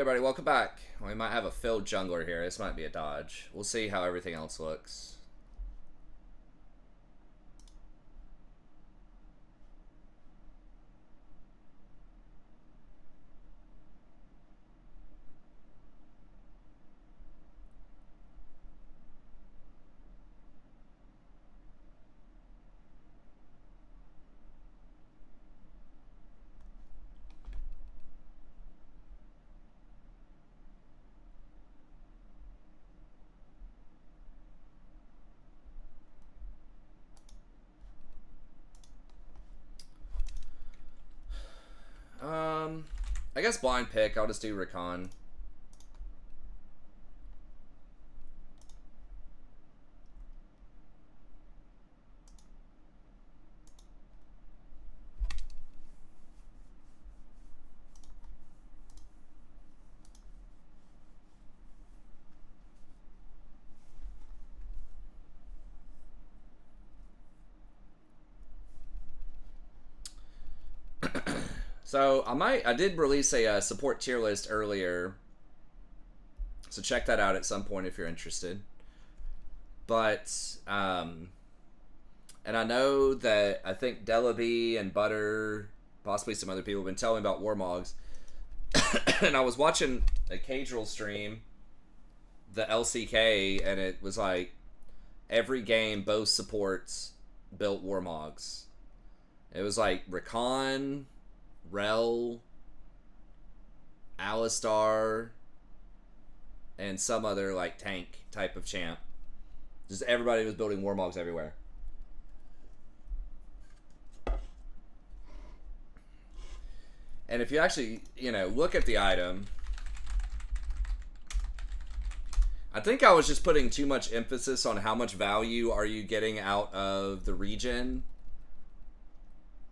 everybody, welcome back. We might have a filled jungler here. This might be a dodge. We'll see how everything else looks. I guess blind pick. I'll just do Rakan. So I did release a support tier list earlier, so check that out at some point if you're interested. But and I know that I think Delaby and Butter, possibly some other people, have been telling me about Warmogs. And I was watching a Caedrel stream, the LCK, and it was like every game both supports built Warmogs. It was like Rakan, Rel, Alistar, and some other like tank type of champ. Just everybody was building Warmogs everywhere. And if you actually, look at the item, I think I was just putting too much emphasis on how much value are you getting out of the regen.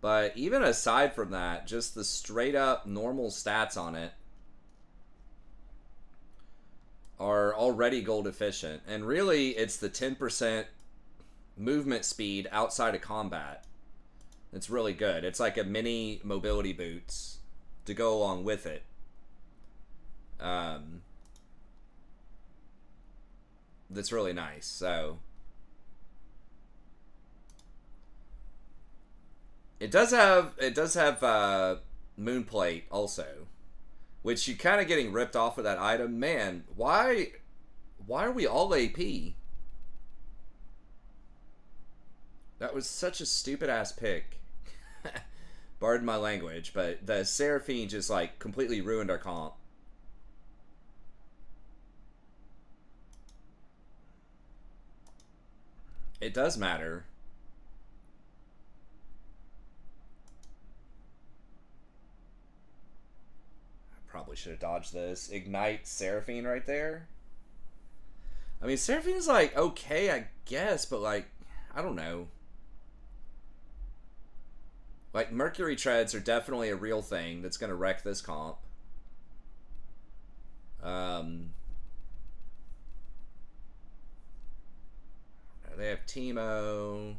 But even aside from that, just the straight up normal stats on it are already gold efficient. And really, it's the 10% movement speed outside of combat. It's really good. It's like a mini mobility boots to go along with it. That's really nice. So it does have Moonplate also, which you kind of getting ripped off of that item. Man, why are we all AP? That was such a stupid ass pick. Pardon my language, but the Seraphine just like completely ruined our comp. It does matter. I probably should have dodged this. Ignite Seraphine right there. I mean, Seraphine's like okay, I guess, but like, I don't know. Like, Mercury Treads are definitely a real thing that's going to wreck this comp. They have Teemo.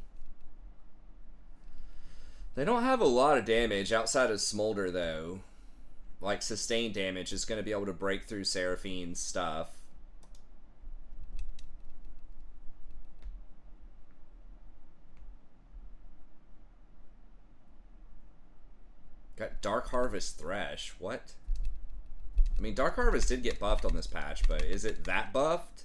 They don't have a lot of damage outside of Smolder, though. Like, sustained damage is going to be able to break through Seraphine's stuff. Got Dark Harvest Thresh. What? I mean, Dark Harvest did get buffed on this patch, but is it that buffed?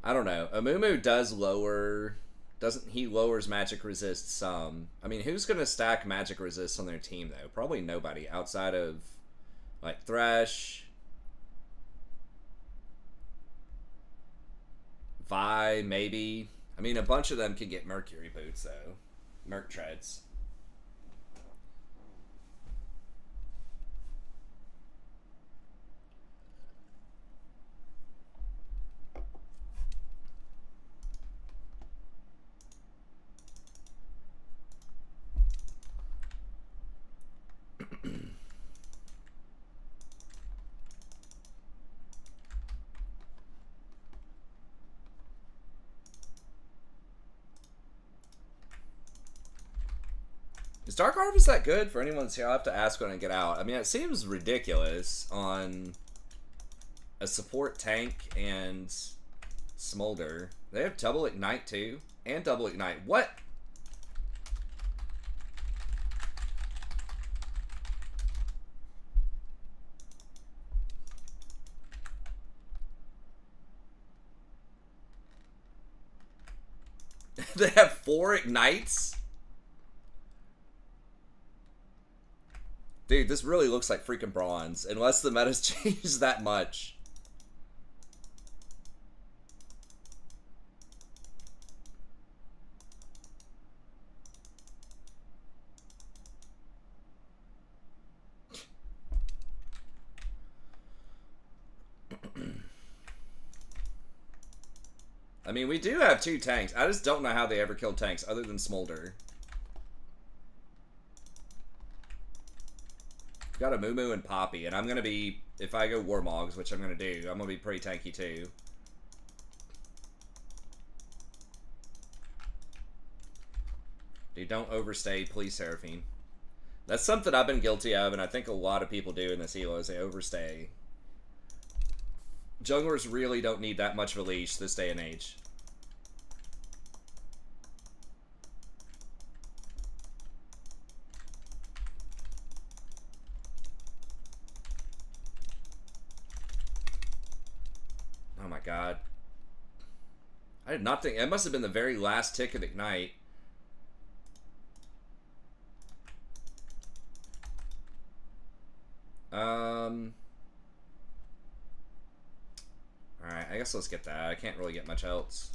I don't know. Amumu does lower... He lowers magic resist some. I mean, who's going to stack magic resist on their team, though? Probably nobody outside of, like, Thresh, Vi, maybe. I mean, a bunch of them can get Mercury boots, though. Merc treads. Is Dark Harvest that good for anyone that's here? I'll have to ask when I get out. I mean, it seems ridiculous on a support tank and Smolder. They have double ignite too, and double ignite. What? They have 4 ignites? Dude, this really looks like freaking bronze, unless the meta's changed that much. I mean, we do have 2 tanks. I just don't know how they ever killed tanks other than Smolder. Got a Moo and Poppy, and I'm going to be, if I go Warmogs, which I'm going to do, I'm going to be pretty tanky too. Dude, don't overstay, please, Seraphine. That's something I've been guilty of, and I think a lot of people do in this Elo, is they overstay. Junglers really don't need that much of a leash this day and age. Oh my god. I did not think... It must have been the very last tick of Ignite. Alright, I guess let's get that. I can't really get much else.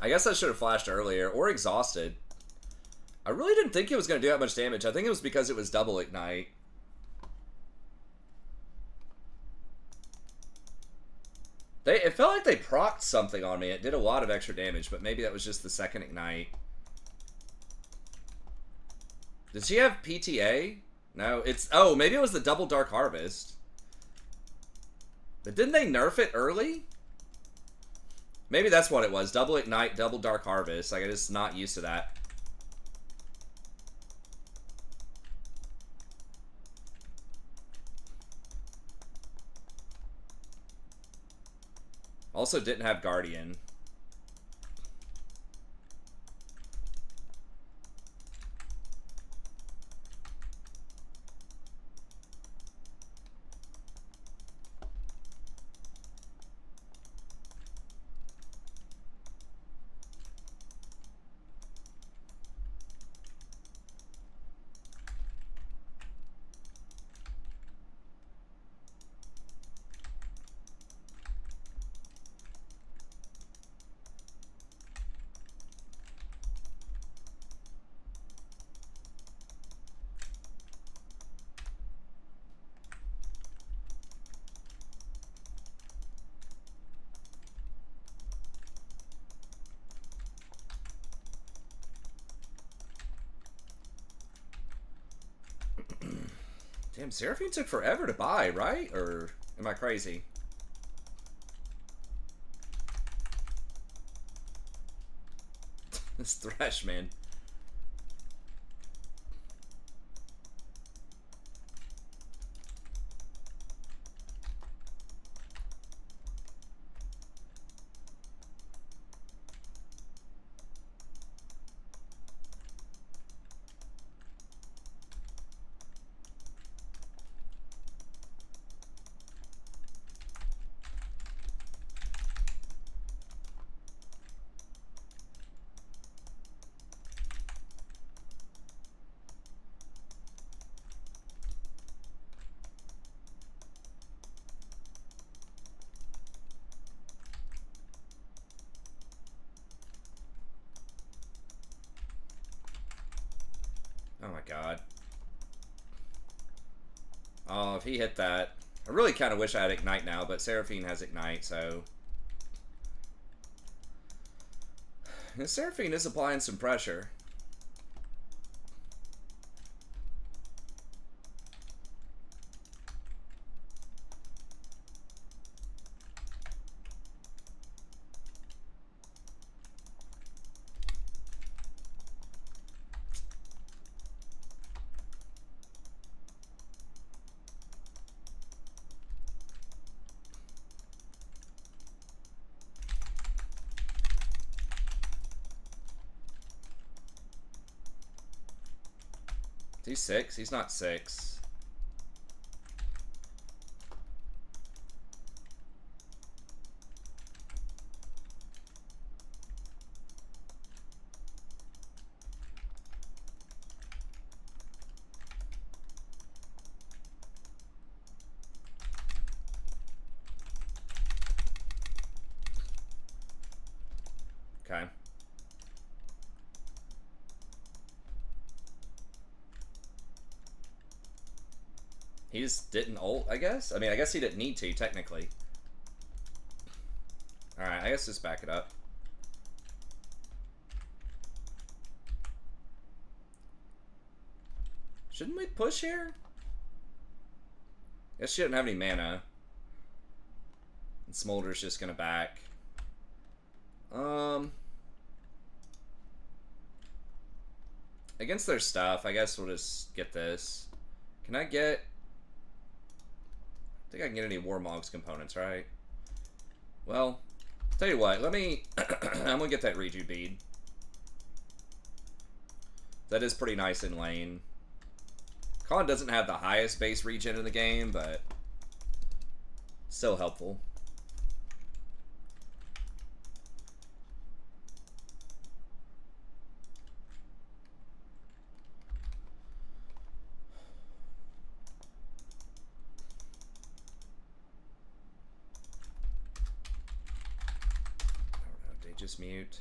I guess I should have flashed earlier, or exhausted. I really didn't think it was going to do that much damage. I think it was because it was double Ignite. It felt like they procced something on me. It did a lot of extra damage, but maybe that was just the second Ignite. Did she have PTA? No, it's... Oh, maybe it was the double Dark Harvest. But didn't they nerf it early? Maybe that's what it was. Double Ignite, double Dark Harvest. Like, I'm just not used to that. Also didn't have Guardian. Damn, Seraphine took forever to buy, right? Or am I crazy? This Thresh, man. Oh my god. Oh, if he hit that... I really kind of wish I had Ignite now, but Seraphine has Ignite, so... And Seraphine is applying some pressure. He's 6? He's not 6. Okay. He just didn't ult, I guess? I mean, I guess he didn't need to, technically. Alright, I guess just back it up. Shouldn't we push here? Guess she didn't have any mana. And Smolder's just gonna back. Against their stuff, I guess we'll just get this. Can I get... I think I can get any Warmog's components, right? Well, tell you what, let me... I'm gonna get that Reju bead. That is pretty nice in lane. Khan doesn't have the highest base regen in the game, but still helpful. Just mute.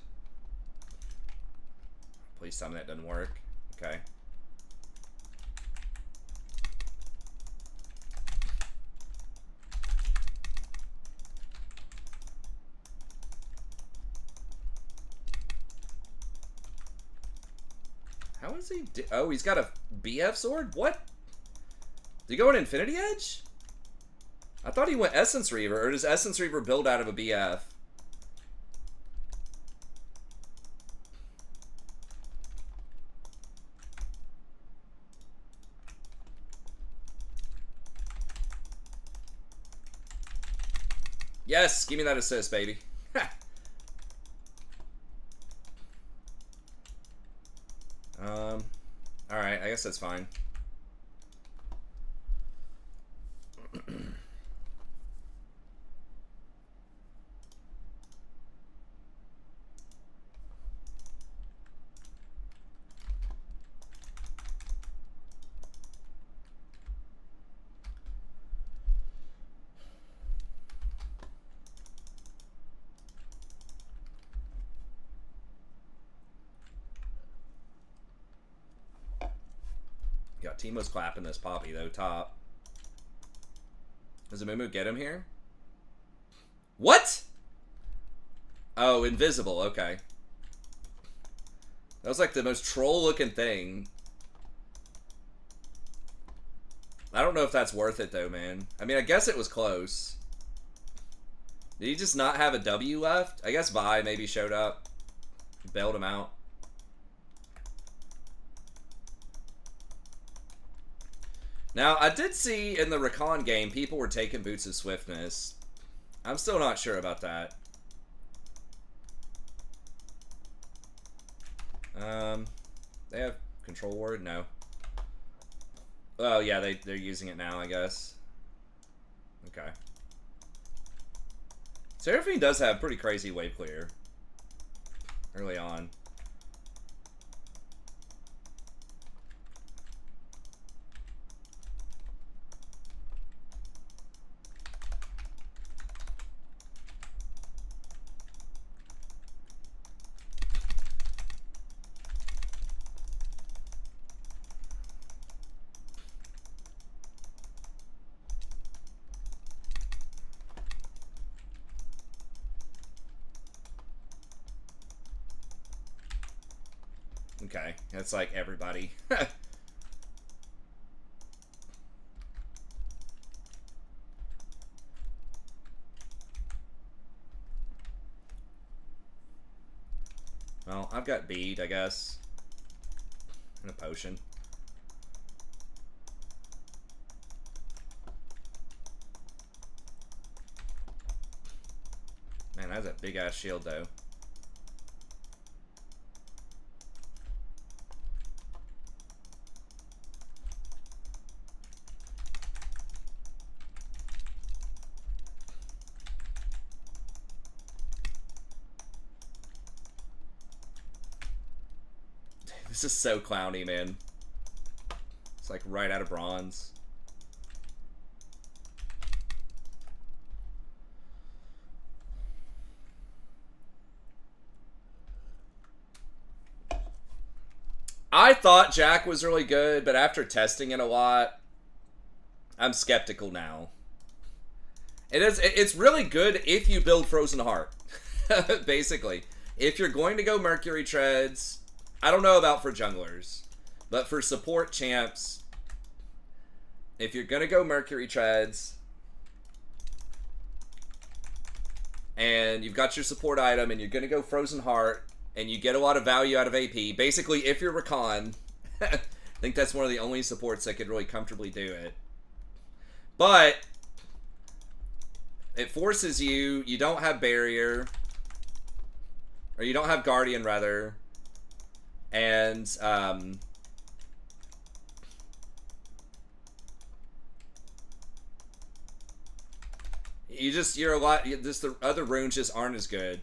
Please tell me that doesn't work. Okay. How is he? Oh, he's got a BF sword? What? Did he go in Infinity Edge? I thought he went Essence Reaver, or does Essence Reaver build out of a BF? Yes, give me that assist, baby. Alright, I guess that's fine. Got Teemo's clapping this Poppy, though, top. Does Amumu get him here? What? Oh, invisible, okay. That was like the most troll-looking thing. I don't know if that's worth it, though, man. I mean, I guess it was close. Did he just not have a W left? I guess Vi maybe showed up. Bailed him out. Now, I did see in the Rakan game, people were taking Boots of Swiftness. I'm still not sure about that. They have Control Ward? No. Oh, yeah, they're using it now, I guess. Okay. Seraphine does have pretty crazy wave clear early on. Okay, that's like everybody. Well, I've got bead, I guess. And a potion. Man, that's a big ass shield though. This is so clowny, man. It's like right out of Bronze. I thought Jack was really good, but after testing it a lot, I'm skeptical now. It's really good if you build Frozen Heart. Basically. If you're going to go Mercury Treads, I don't know about for junglers, but for support champs, if you're going to go Mercury Treads, and you've got your support item, and you're going to go Frozen Heart, and you get a lot of value out of AP, basically, if you're Rakan, I think that's one of the only supports that could really comfortably do it. But it forces you don't have Barrier, or you don't have Guardian, rather, and, you're a lot, just the other runes just aren't as good.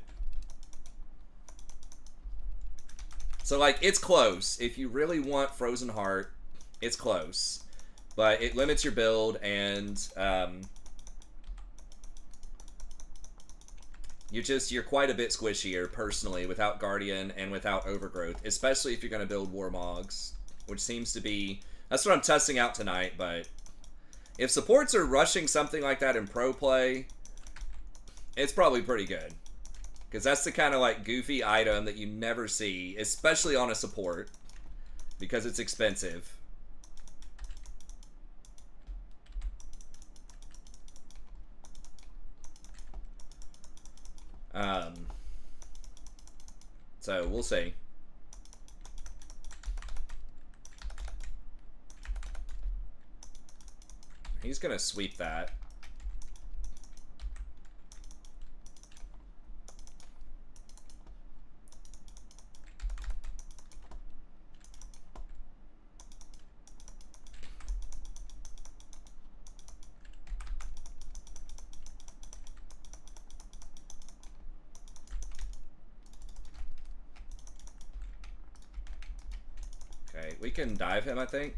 So, like, it's close. If you really want Frozen Heart, it's close. But it limits your build, and you're quite a bit squishier, personally, without Guardian and without Overgrowth. Especially if you're going to build Warmogs, which seems to be... That's what I'm testing out tonight, but... If supports are rushing something like that in pro play, it's probably pretty good. Because that's the kind of, like, goofy item that you never see, especially on a support, because it's expensive. So, we'll see. He's gonna sweep that. Okay, we can dive him, I think.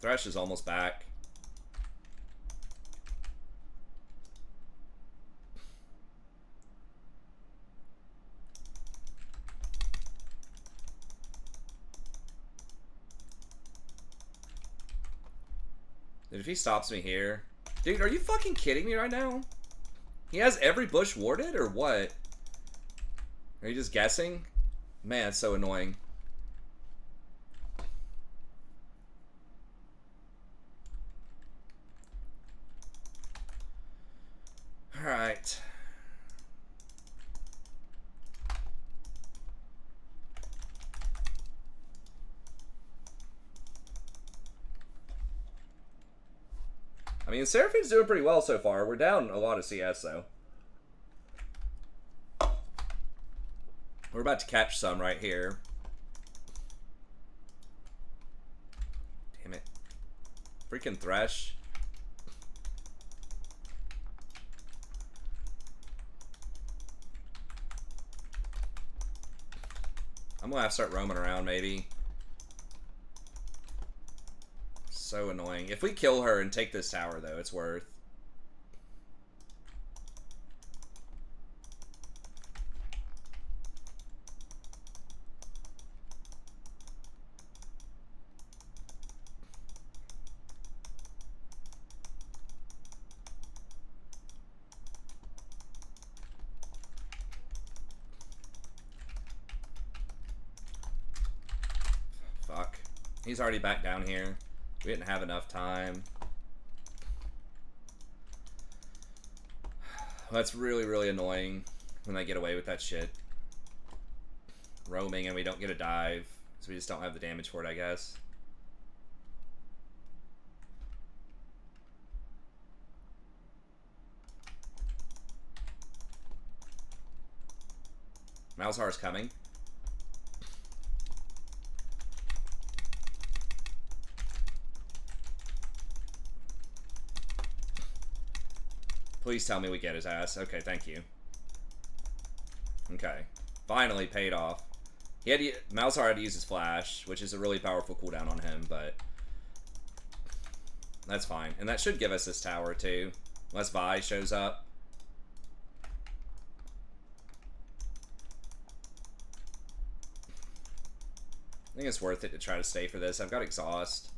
Thresh is almost back. Dude, if he stops me here... Dude, are you fucking kidding me right now? He has every bush warded, or what? Are you just guessing? Man, it's so annoying. Alright. I mean, Seraphine's doing pretty well so far. We're down a lot of CS, though. We're about to catch some right here. Damn it. Freaking Thresh. I'm gonna have to start roaming around, maybe. So annoying. If we kill her and take this tower, though, it's worth. Fuck. He's already back down here. We didn't have enough time. That's really, really annoying when they get away with that shit. Roaming and we don't get a dive. So we just don't have the damage for it, I guess. Malzahar's coming. Please tell me we get his ass. Okay, thank you. Okay. Finally paid off. He had to, Malzahar had to use his flash, which is a really powerful cooldown on him, but that's fine. And that should give us this tower, too. Unless Vi shows up. I think it's worth it to try to stay for this. I've got exhaust.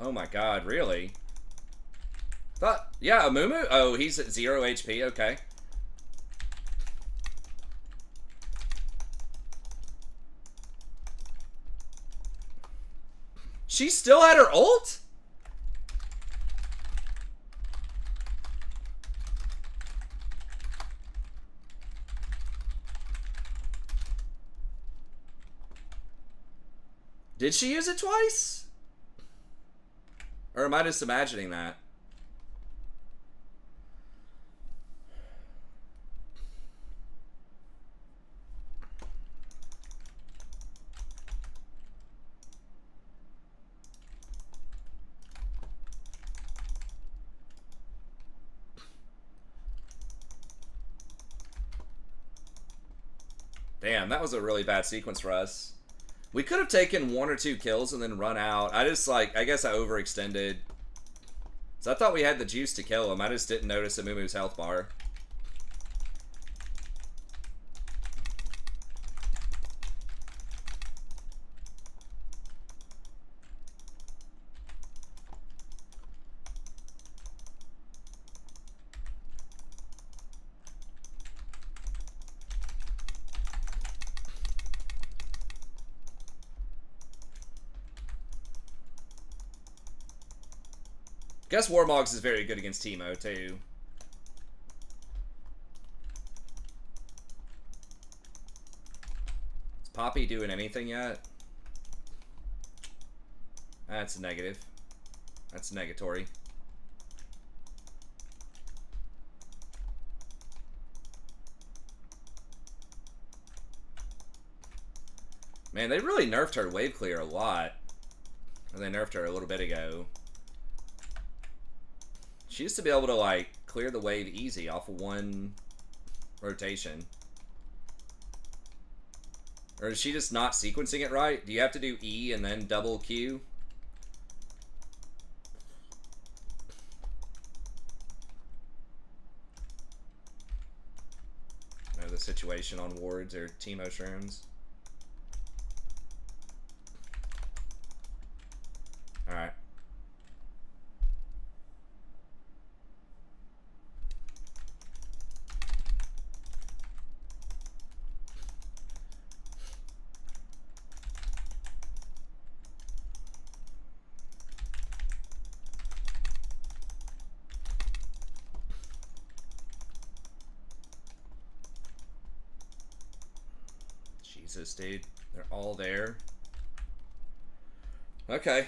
Oh my god, really? Yeah, Amumu? Oh, he's at 0 HP, okay. She still had her ult? Did she use it twice? Or am I just imagining that? Damn, that was a really bad sequence for us. We could have taken 1 or 2 kills and then run out. I guess I overextended. So I thought we had the juice to kill him. I just didn't notice Amumu's health bar. Guess Warmogs is very good against Teemo, too. Is Poppy doing anything yet? That's a negative. That's negatory. Man, they really nerfed her wave clear a lot. They nerfed her a little bit ago. She used to be able to, like, clear the wave easy off of 1 rotation. Or is she just not sequencing it right? Do you have to do E and then double Q? I know the situation on wards or Teemo shrooms. Alright. Jesus, dude. They're all there. Okay.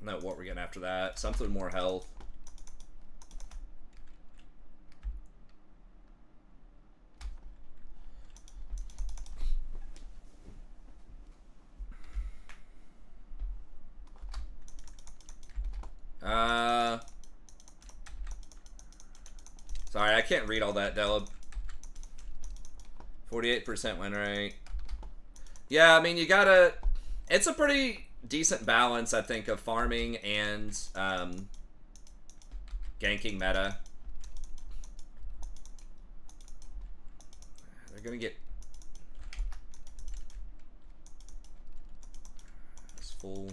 I don't know what we're getting after that. Something with more health. Sorry, I can't read all that, Delib. 48% win rate. Yeah, I mean, you gotta... It's a pretty decent balance, I think, of farming and Ganking meta. They're gonna get this full.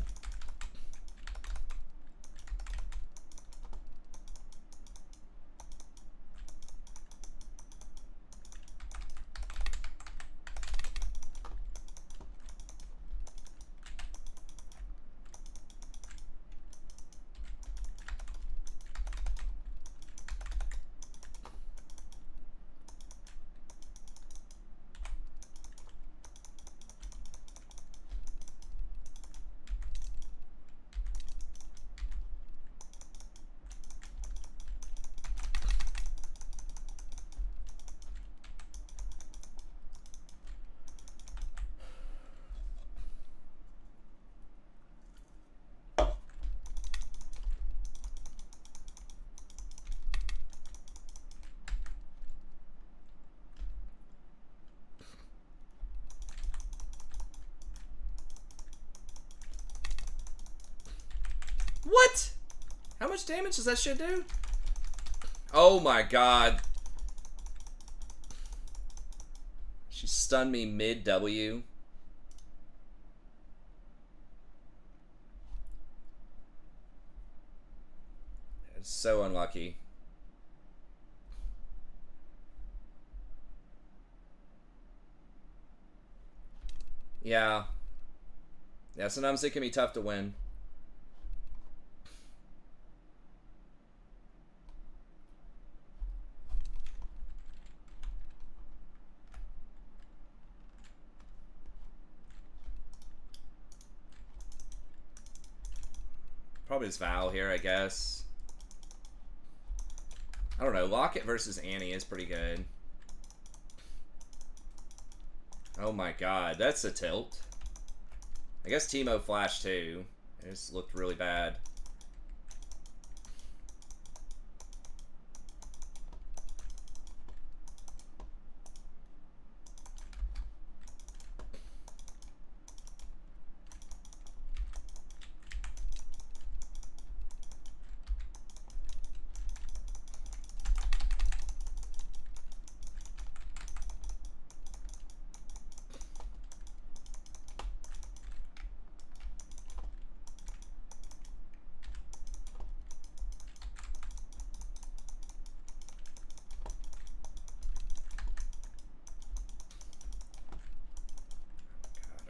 What? How much damage does that shit do? Oh my god. She stunned me mid W. It's so unlucky. Yeah. Yeah, sometimes it can be tough to win. Probably his Val here, I guess. I don't know. Locket versus Annie is pretty good. Oh my god, that's a tilt. I guess Teemo flashed too. It just looked really bad.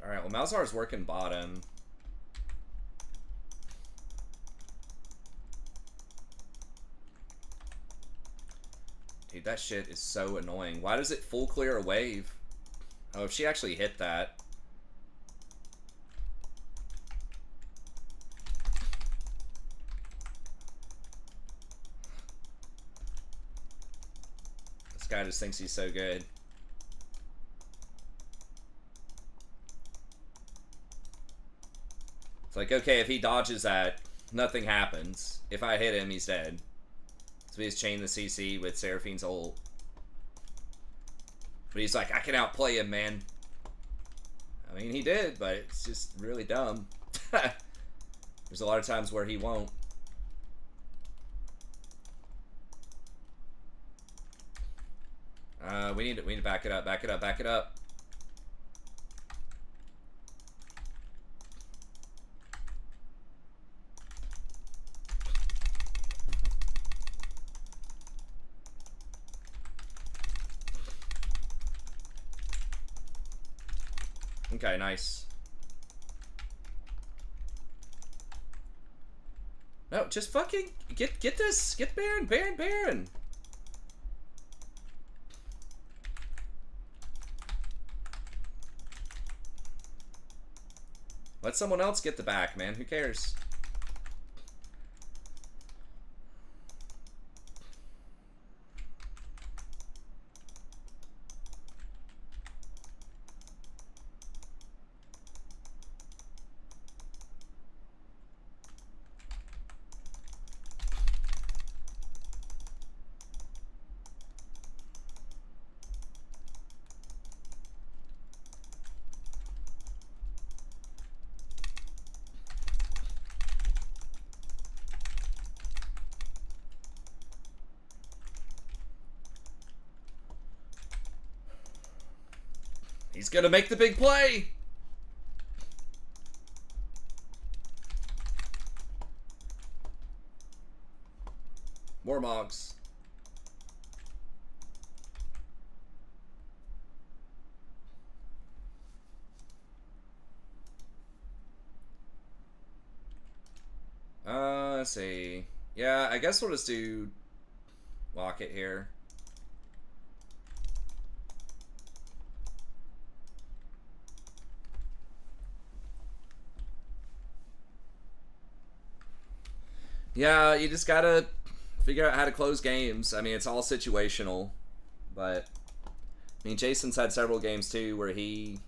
Alright, well, Malzar's working bottom. Dude, that shit is so annoying. Why does it full clear a wave? Oh, if she actually hit that. This guy just thinks he's so good. It's like, okay, if he dodges that, nothing happens. If I hit him, he's dead. So he's chained the CC with Seraphine's ult. But he's like, I can outplay him, man. I mean, he did, but it's just really dumb. There's a lot of times where he won't. We need to back it up, back it up, back it up. Okay, nice. No, just fucking get this. Get Baron, Baron, Baron. Let someone else get the back, man. Who cares? He's gonna make the big play. Warmogs. Let's see. Yeah, I guess we'll just do lock it here. Yeah, you just gotta figure out how to close games. I mean, it's all situational, but I mean, Jason's had several games too where he,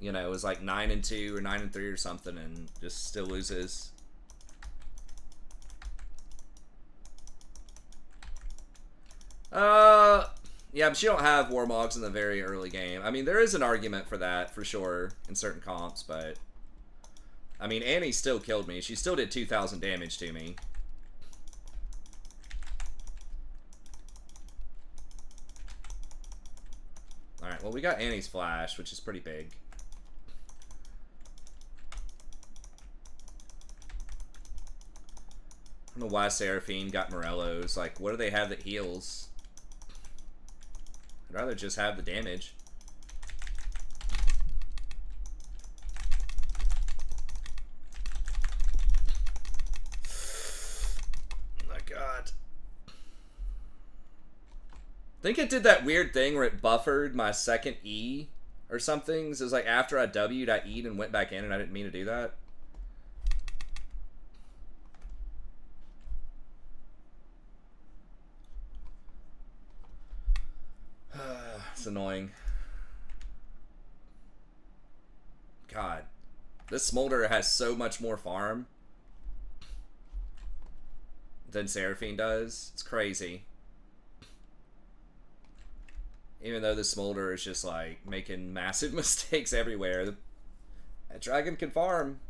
you know, was like 9-2 or 9-3 or something, and just still loses. Yeah, but you don't have Warmogs in the very early game. I mean, there is an argument for that, for sure, in certain comps, but I mean, Annie still killed me. She still did 2,000 damage to me. Alright, well, we got Annie's flash, which is pretty big. I don't know why Seraphine got Morello's. Like, what do they have that heals? I'd rather just have the damage. Oh my god. I think it did that weird thing where it buffered my second E or something. So it was like after I W'd, I E'd and went back in, and I didn't mean to do that. It's annoying. God. This Smolder has so much more farm than Seraphine does. It's crazy. Even though the Smolder is just like making massive mistakes everywhere. That dragon can farm.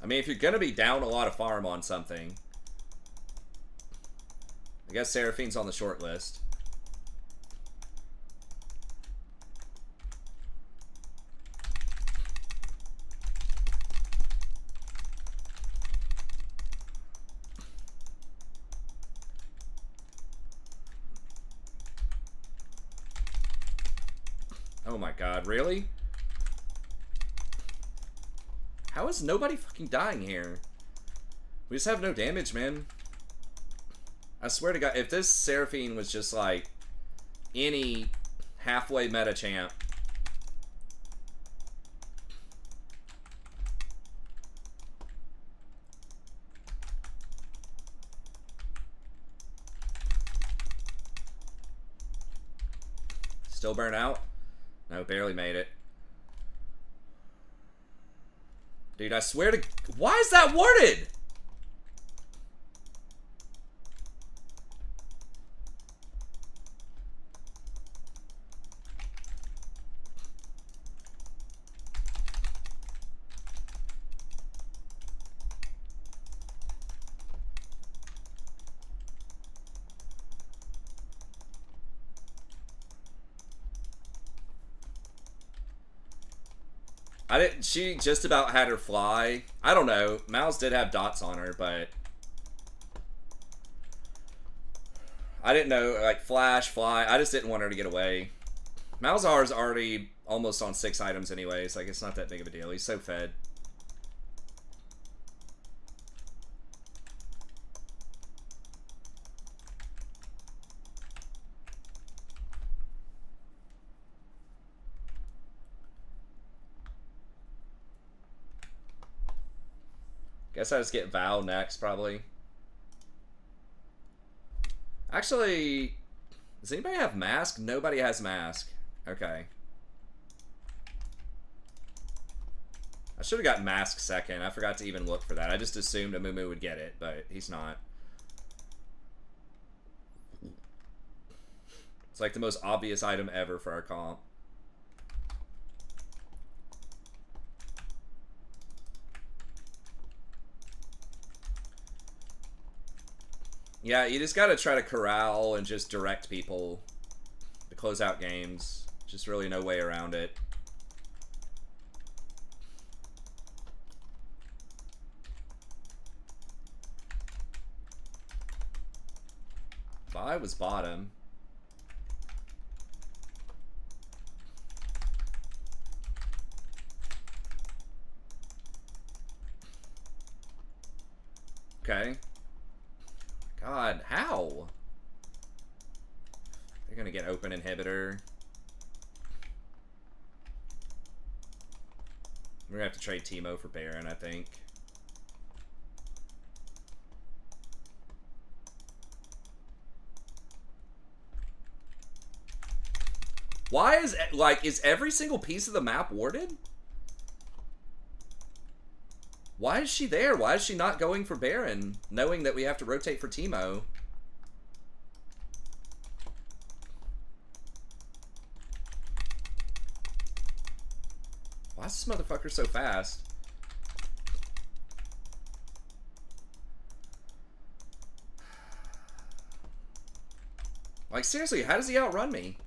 I mean, if you're going to be down a lot of farm on something, I guess Seraphine's on the short list. Oh my god, really? How is nobody fucking dying here? We just have no damage, man. I swear to god, if this Seraphine was just like any halfway meta champ, still burn out? No, barely made it. Dude, I swear to... Why is that warded? She just about had her fly. I don't know. Mouse did have dots on her, but I didn't know, like, flash, fly. I just didn't want her to get away. Malzahar's already almost on 6 items anyways. Like, it's not that big of a deal. He's so fed. Guess I just get Val next, probably. Actually, does anybody have Mask? Nobody has Mask. Okay. I should have got Mask second. I forgot to even look for that. I just assumed Amumu would get it, but he's not. It's like the most obvious item ever for our comp. Yeah, you just gotta try to corral and just direct people to close out games. Just really no way around it. Vi was bottom. Okay. God, how? They're gonna get open inhibitor. We're gonna have to trade Teemo for Baron, I think. Why is, like, is every single piece of the map warded? Why is she there? Why is she not going for Baron, knowing that we have to rotate for Teemo? Why is this motherfucker so fast? Like, seriously, how does he outrun me?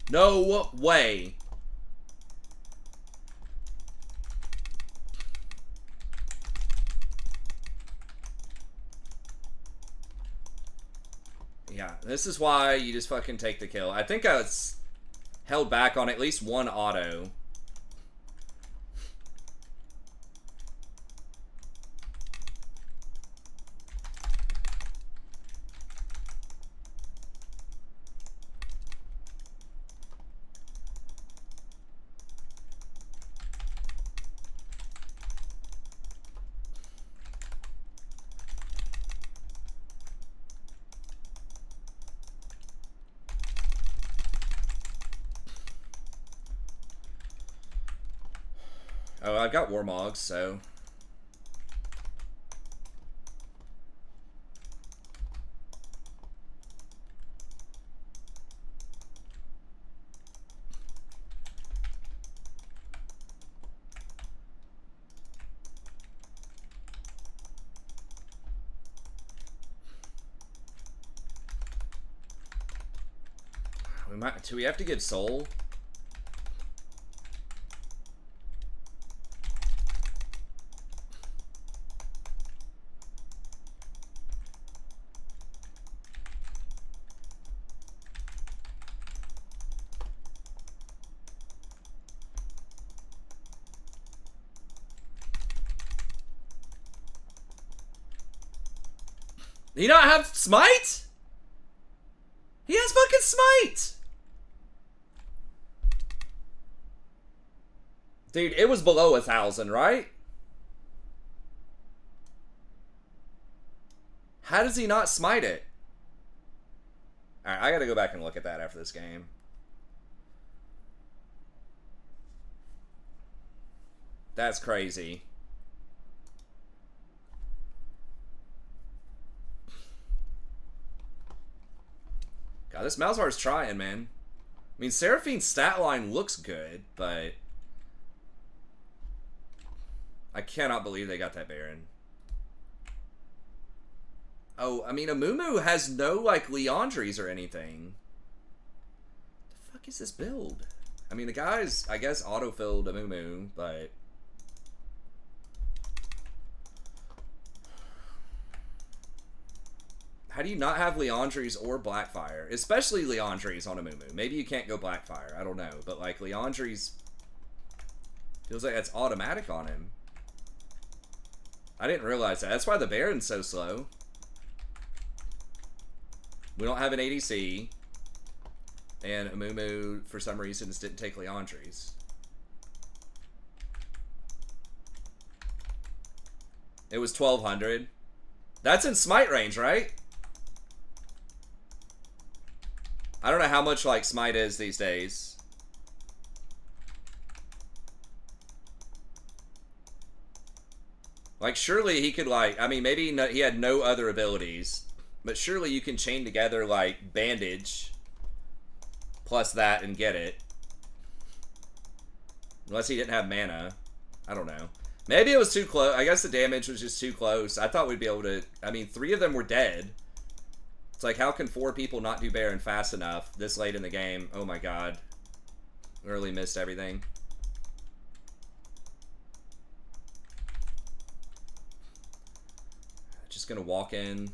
No way. Yeah, this is why you just fucking take the kill. I think I was held back on at least one auto. Oh, I've got Warmog, so... Do we have to give Soul? Do you not have Smite? He has fucking Smite! Dude, it was below 1,000, right? How does he not smite it? Alright, I gotta go back and look at that after this game. That's crazy. God, this Malzahar's trying, man. I mean, Seraphine's stat line looks good, but... I cannot believe they got that Baron. Oh, I mean, Amumu has no, like, Leandries or anything. The fuck is this build? I mean, the guy's, I guess, auto-filled Amumu, but... How do you not have Leandries or Blackfire? Especially Leandries on Amumu. Maybe you can't go Blackfire, I don't know. But, like, Leandries... feels like that's automatic on him. I didn't realize that. That's why the Baron's so slow. We don't have an ADC. And Amumu, for some reason, just didn't take Leandri's. It was 1200. That's in Smite range, right? I don't know how much, like, Smite is these days. Like, surely he could, like, I mean, maybe he had no other abilities, but surely you can chain together, like, Bandage plus that and get it. Unless he didn't have mana. I don't know. Maybe it was too close. I guess the damage was just too close. I thought we'd be able to... I mean, 3 of them were dead. It's like, how can 4 people not do Baron fast enough this late in the game? Oh my god. Really missed everything. Just gonna walk in.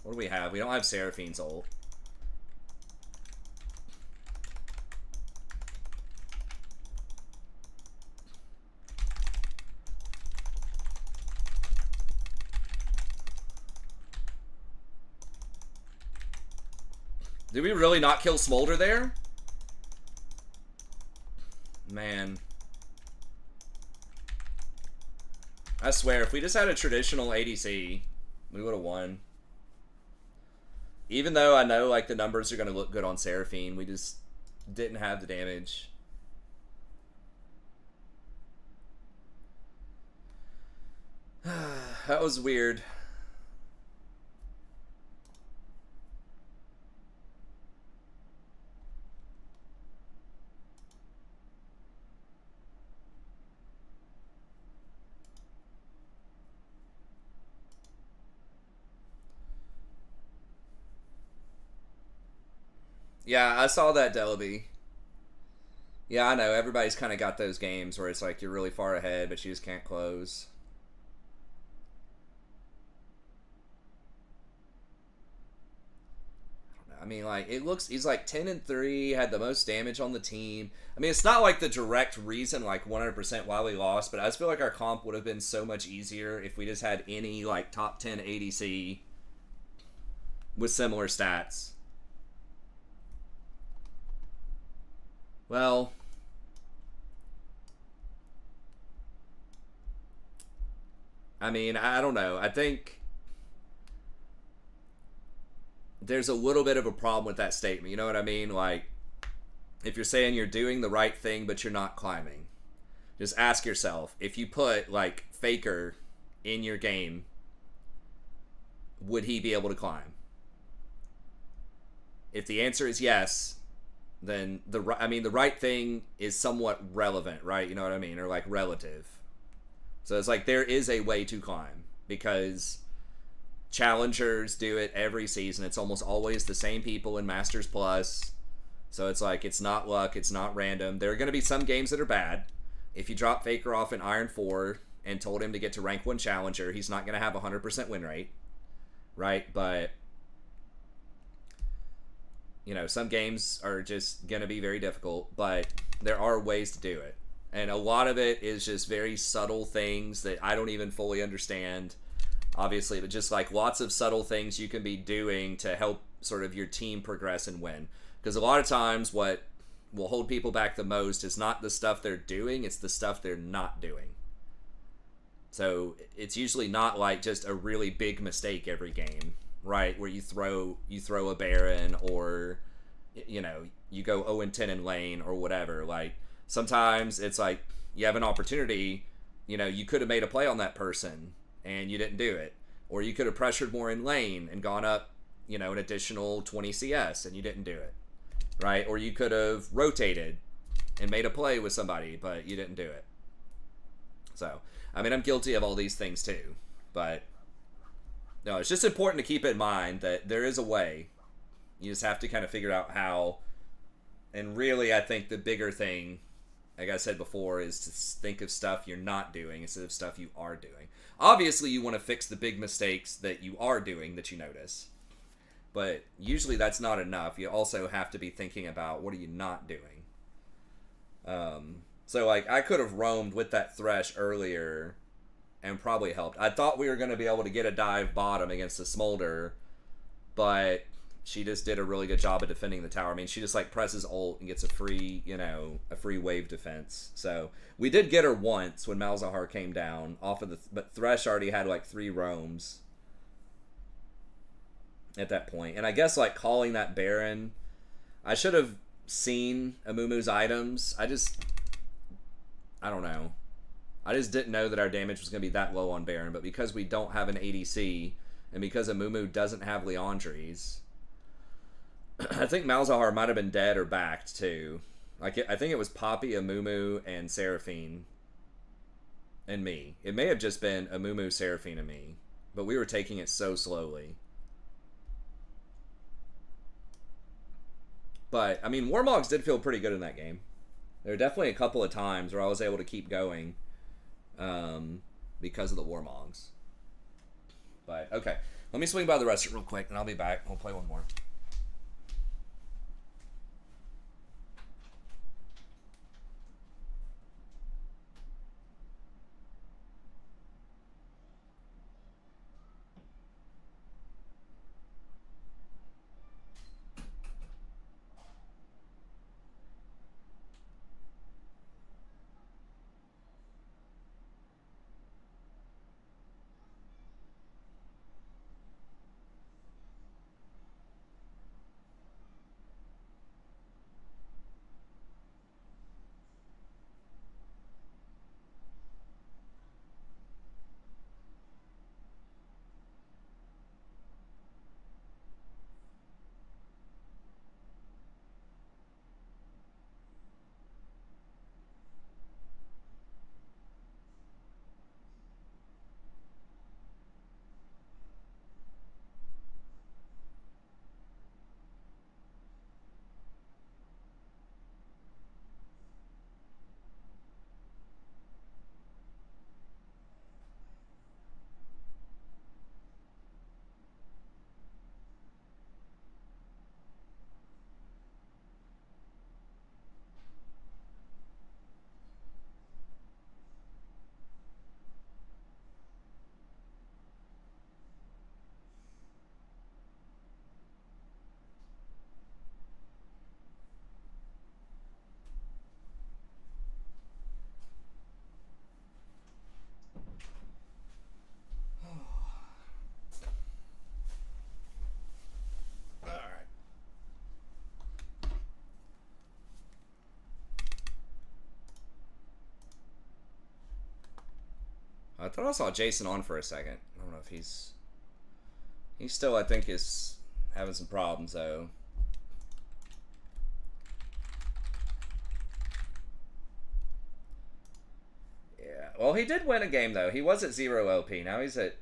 What do we have? We don't have Seraphine's ult. Did we really not kill Smolder there? Man. I swear, if we just had a traditional ADC, we would have won. Even though I know, like, the numbers are going to look good on Seraphine, we just didn't have the damage. That was weird. Yeah, I saw that, Delaby. Yeah, I know. Everybody's kind of got those games where it's like you're really far ahead, but you just can't close. I don't know. I mean, like, it looks... He's like 10-3, had the most damage on the team. I mean, it's not like the direct reason, like, 100% why we lost, but I just feel like our comp would have been so much easier if we just had any, like, top 10 ADC with similar stats. Well, I mean, I don't know. I think there's a little bit of a problem with that statement. You know what I mean? Like, if you're saying you're doing the right thing, but you're not climbing, just ask yourself, if you put, like, Faker in your game, would he be able to climb? If the answer is yes, then the right thing is somewhat relevant, right? You know what I mean? Or, like, relative. So it's like there is a way to climb because challengers do it every season. It's almost always the same people in Masters Plus. So it's like it's not luck, it's not random. There are going to be some games that are bad. If you drop Faker off in Iron 4 and told him to get to rank 1 challenger, he's not going to have a 100% win rate, right? But you know, some games are just going to be very difficult, but there are ways to do it. And a lot of it is just very subtle things that I don't even fully understand, obviously, but just like lots of subtle things you can be doing to help sort of your team progress and win. Because a lot of times what will hold people back the most is not the stuff they're doing, it's the stuff they're not doing. So it's usually not like just a really big mistake every game, right? Where you throw a Baron or, you know, you go 0-10 in lane or whatever. Like, sometimes it's like you have an opportunity, you know, you could have made a play on that person and you didn't do it. Or you could have pressured more in lane and gone up, you know, an additional 20 CS and you didn't do it, right? Or you could have rotated and made a play with somebody, but you didn't do it. So, I mean, I'm guilty of all these things too, but no, it's just important to keep in mind that there is a way. You just have to kind of figure out how. And really, I think the bigger thing, like I said before, is to think of stuff you're not doing instead of stuff you are doing. Obviously, you want to fix the big mistakes that you are doing that you notice. But usually that's not enough. You also have to be thinking about what are you not doing. So, like, I could have roamed with that Thresh earlier and probably helped. I thought we were going to be able to get a dive bottom against the Smolder, but she just did a really good job of defending the tower. I mean, she just like presses ult and gets a free, you know, a free wave defense. So we did get her once when Malzahar came down off of the, but Thresh already had like 3 roams at that point. And I guess like calling that Baron, I should have seen Amumu's items. I don't know. I just didn't know that our damage was going to be that low on Baron, but because we don't have an ADC, and because Amumu doesn't have Leandries, I think Malzahar might have been dead or backed too. Like I think it was Poppy, Amumu, and Seraphine, and me. It may have just been Amumu, Seraphine, and me, but we were taking it so slowly. But I mean, Warmogs did feel pretty good in that game. There were definitely a couple of times where I was able to keep going because of the Warmogs. But okay, let me swing by the restaurant real quick, and I'll be back. We'll play one more. I thought I saw Jason on for a second. I don't know if he's still, I think, is having some problems though. Yeah. Well, he did win a game though. He was at 0 LP. Now he's at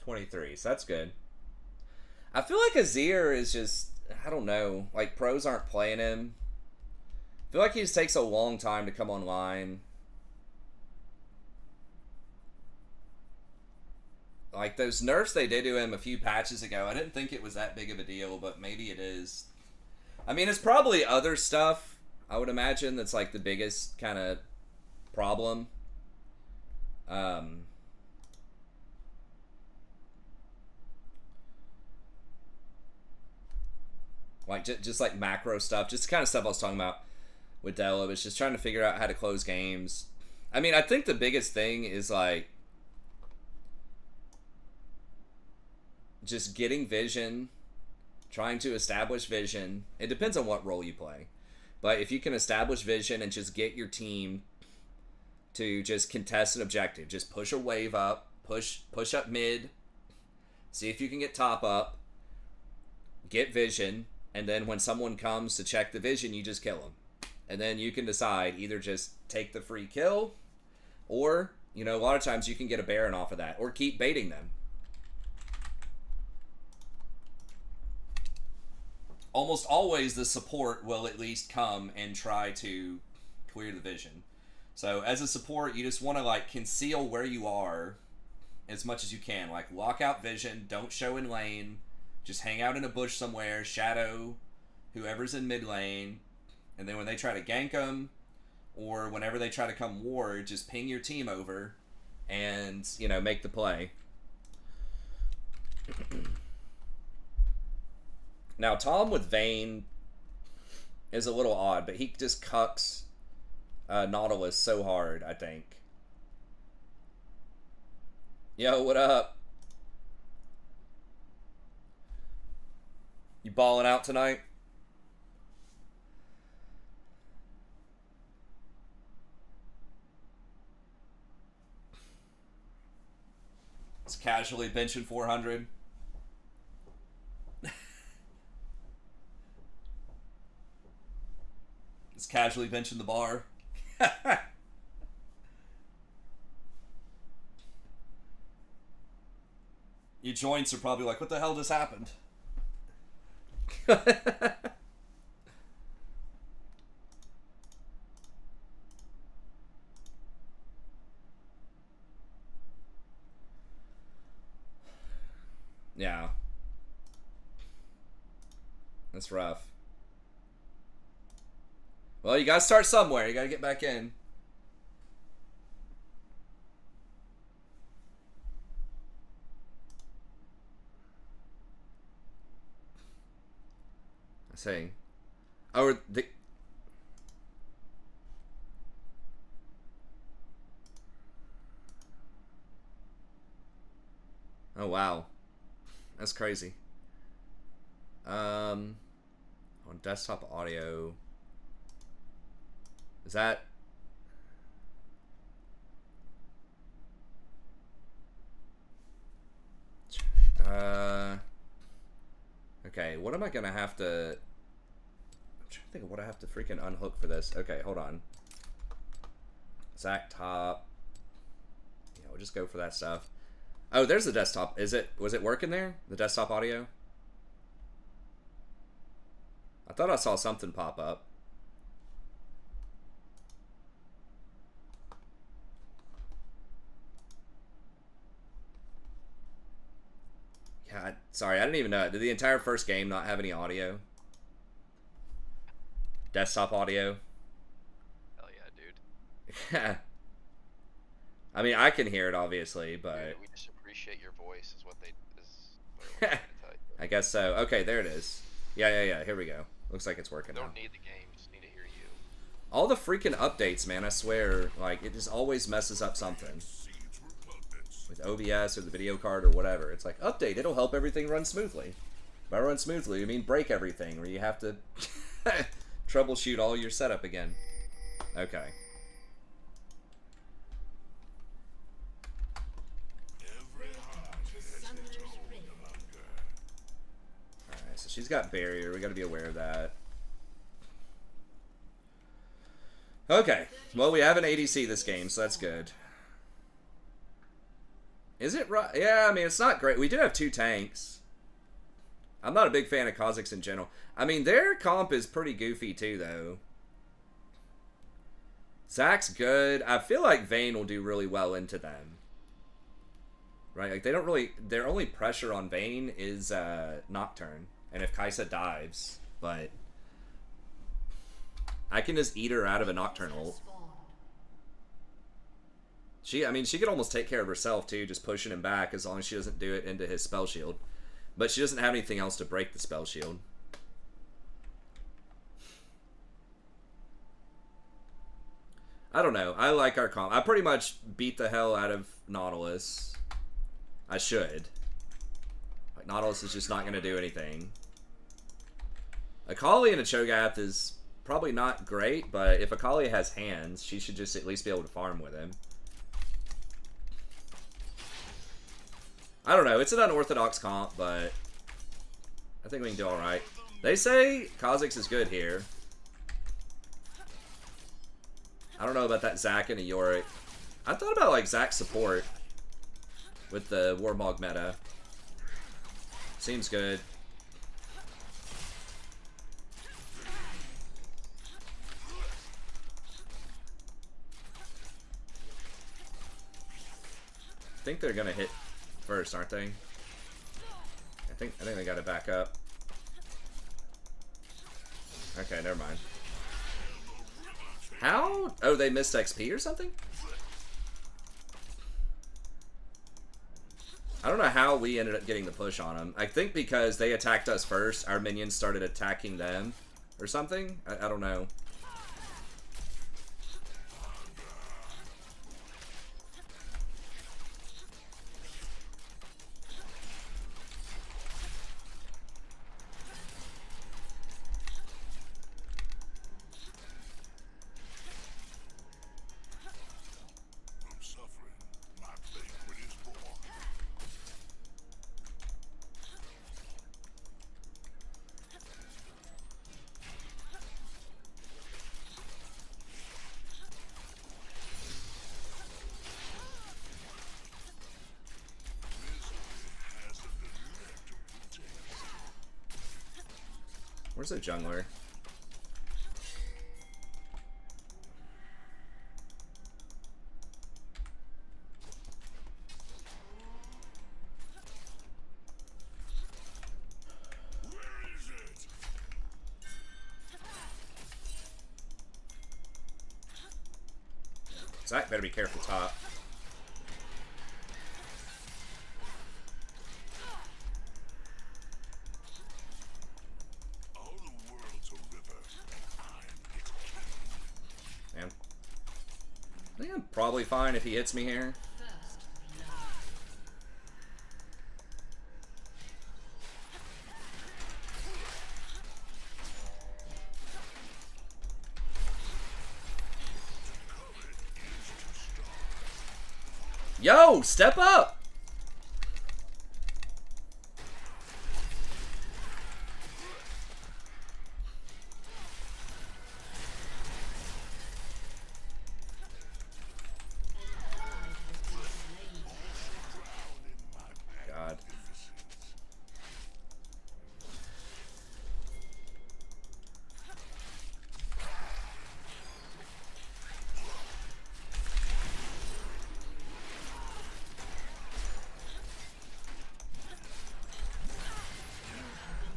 23. So that's good. I feel like Azir is just, I don't know, like pros aren't playing him. I feel like he just takes a long time to come online. Like those nerfs they did to him a few patches ago, I didn't think it was that big of a deal, but maybe it is. I mean, it's probably other stuff, I would imagine, that's like the biggest kind of problem. Like just like macro stuff, just the kind of stuff I was talking about with Della, was just trying to figure out how to close games. I mean, I think the biggest thing is like just getting vision, trying to establish vision. It depends on what role you play, but if you can establish vision and just get your team to just contest an objective, just push a wave up, push up mid, see if you can get top up, get vision, and then when someone comes to check the vision, you just kill them. And then you can decide, either just take the free kill, or, you know, a lot of times you can get a Baron off of that, or keep baiting them. Almost always the support will at least come and try to clear the vision. So as a support, you just want to like conceal where you are as much as you can. Like lock out vision, don't show in lane, just hang out in a bush somewhere, shadow whoever's in mid lane, and then when they try to gank them, or whenever they try to come ward, just ping your team over and, you know, make the play. Now, Tom with Vayne is a little odd, but he just cucks Nautilus so hard, I think. Yo, what up? You balling out tonight? It's casually benching 400. It's casually benching the bar. Your joints are probably like, what the hell just happened? Yeah. That's rough. Well, you gotta start somewhere. You gotta get back in. I say. Oh, the... Oh, wow. That's crazy. On desktop audio... Is that... Okay, what am I gonna have to... I'm trying to think of what I have to freaking unhook for this. Okay, hold on. Zach top. Yeah, we'll just go for that stuff. Oh, there's the desktop. Was it working there? The desktop audio? I thought I saw something pop up. Yeah, sorry, I didn't even know. Did the entire first game not have any audio? Desktop audio? Hell yeah, dude. Yeah. I mean, I can hear it, obviously, but... Dude, we just appreciate your voice, is what they... Is what I'm trying to tell you. I guess so. Okay, there it is. Yeah. Here we go. Looks like it's working now. Don't need the game, just need to hear you. All the freaking updates, man, I swear, like, it just always messes up something. With OBS or the video card or whatever. It's like, update, it'll help everything run smoothly. By run smoothly, I mean break everything, where you have to troubleshoot all your setup again. Okay. Alright, so she's got barrier. We gotta be aware of that. Okay. Well, we have an ADC this game, so that's good. Is it right? Yeah, I mean, it's not great. We do have 2 tanks. I'm not a big fan of Kha'Zix in general. I mean, their comp is pretty goofy too, though. Zach's good. I feel like Vayne will do really well into them. Right? Like, they don't really... Their only pressure on Vayne is Nocturne. And if Kai'Sa dives. But... I can just eat her out of a Nocturne ult. I mean, she could almost take care of herself, too, just pushing him back as long as she doesn't do it into his spell shield. But she doesn't have anything else to break the spell shield. I don't know. I like our comp. I pretty much beat the hell out of Nautilus. I should. Like, Nautilus is just not going to do anything. Akali and a Cho'Gath is probably not great, but if Akali has hands, she should just at least be able to farm with him. I don't know. It's an unorthodox comp, but I think we can do alright. They say Kha'Zix is good here. I don't know about that Zac and a Yorick. I thought about, like, Zac support with the Warmog meta. Seems good. I think they're gonna hit first, aren't they? I think they got to back up. Okay, never mind. How? Oh, they missed XP or something? I don't know how we ended up getting the push on them. I think because they attacked us first, our minions started attacking them or something. I don't know. Where's the jungler? Zach better be careful top. Man. I think I'm probably fine if he hits me here. Yo, step up! God.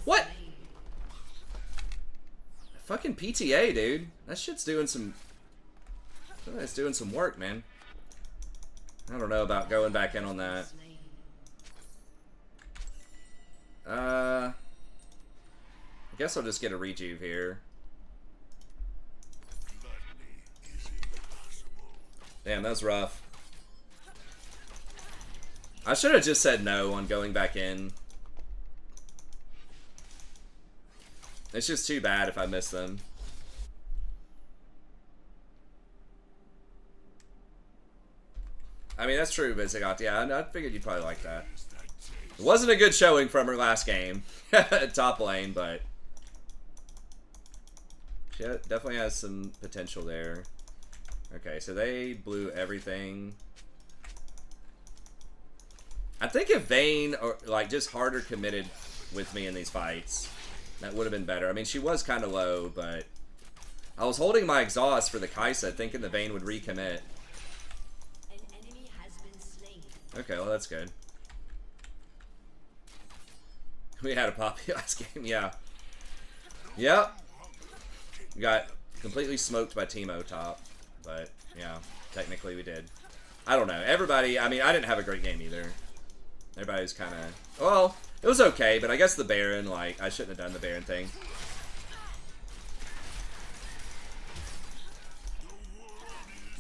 What? Fucking PTA, dude. That shit's doing some... It's doing some work, man. I don't know about going back in on that. I guess I'll just get a rejuve here. Damn, that was rough. I should have just said no on going back in. It's just too bad if I miss them. I mean, that's true, Visigot. Yeah, I figured you'd probably like that. It wasn't a good showing from her last game. Top lane, but... she definitely has some potential there. Okay, so they blew everything. I think if Vayne, or like, just harder committed with me in these fights, that would have been better. I mean, she was kind of low, but I was holding my exhaust for the Kaisa, thinking the Vayne would recommit. An enemy has been slain. Okay, well, that's good. We had a poppy last game, yeah. Yep. Got completely smoked by Teemo top, but yeah, technically we did. I don't know. Everybody, I mean, I didn't have a great game either. Everybody's kind of, well, it was okay, but I guess the Baron, like, I shouldn't have done the Baron thing.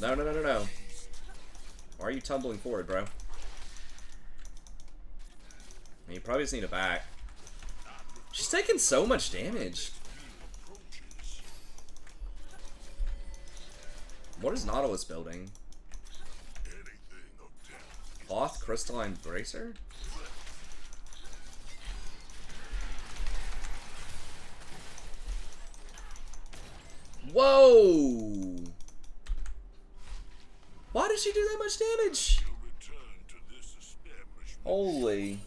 No, no, no, no, no. Why are you tumbling forward, bro? You probably just need a back. She's taking so much damage. What is Nautilus building? Cloth Crystalline Bracer? Whoa! Why did she do that much damage? Holy.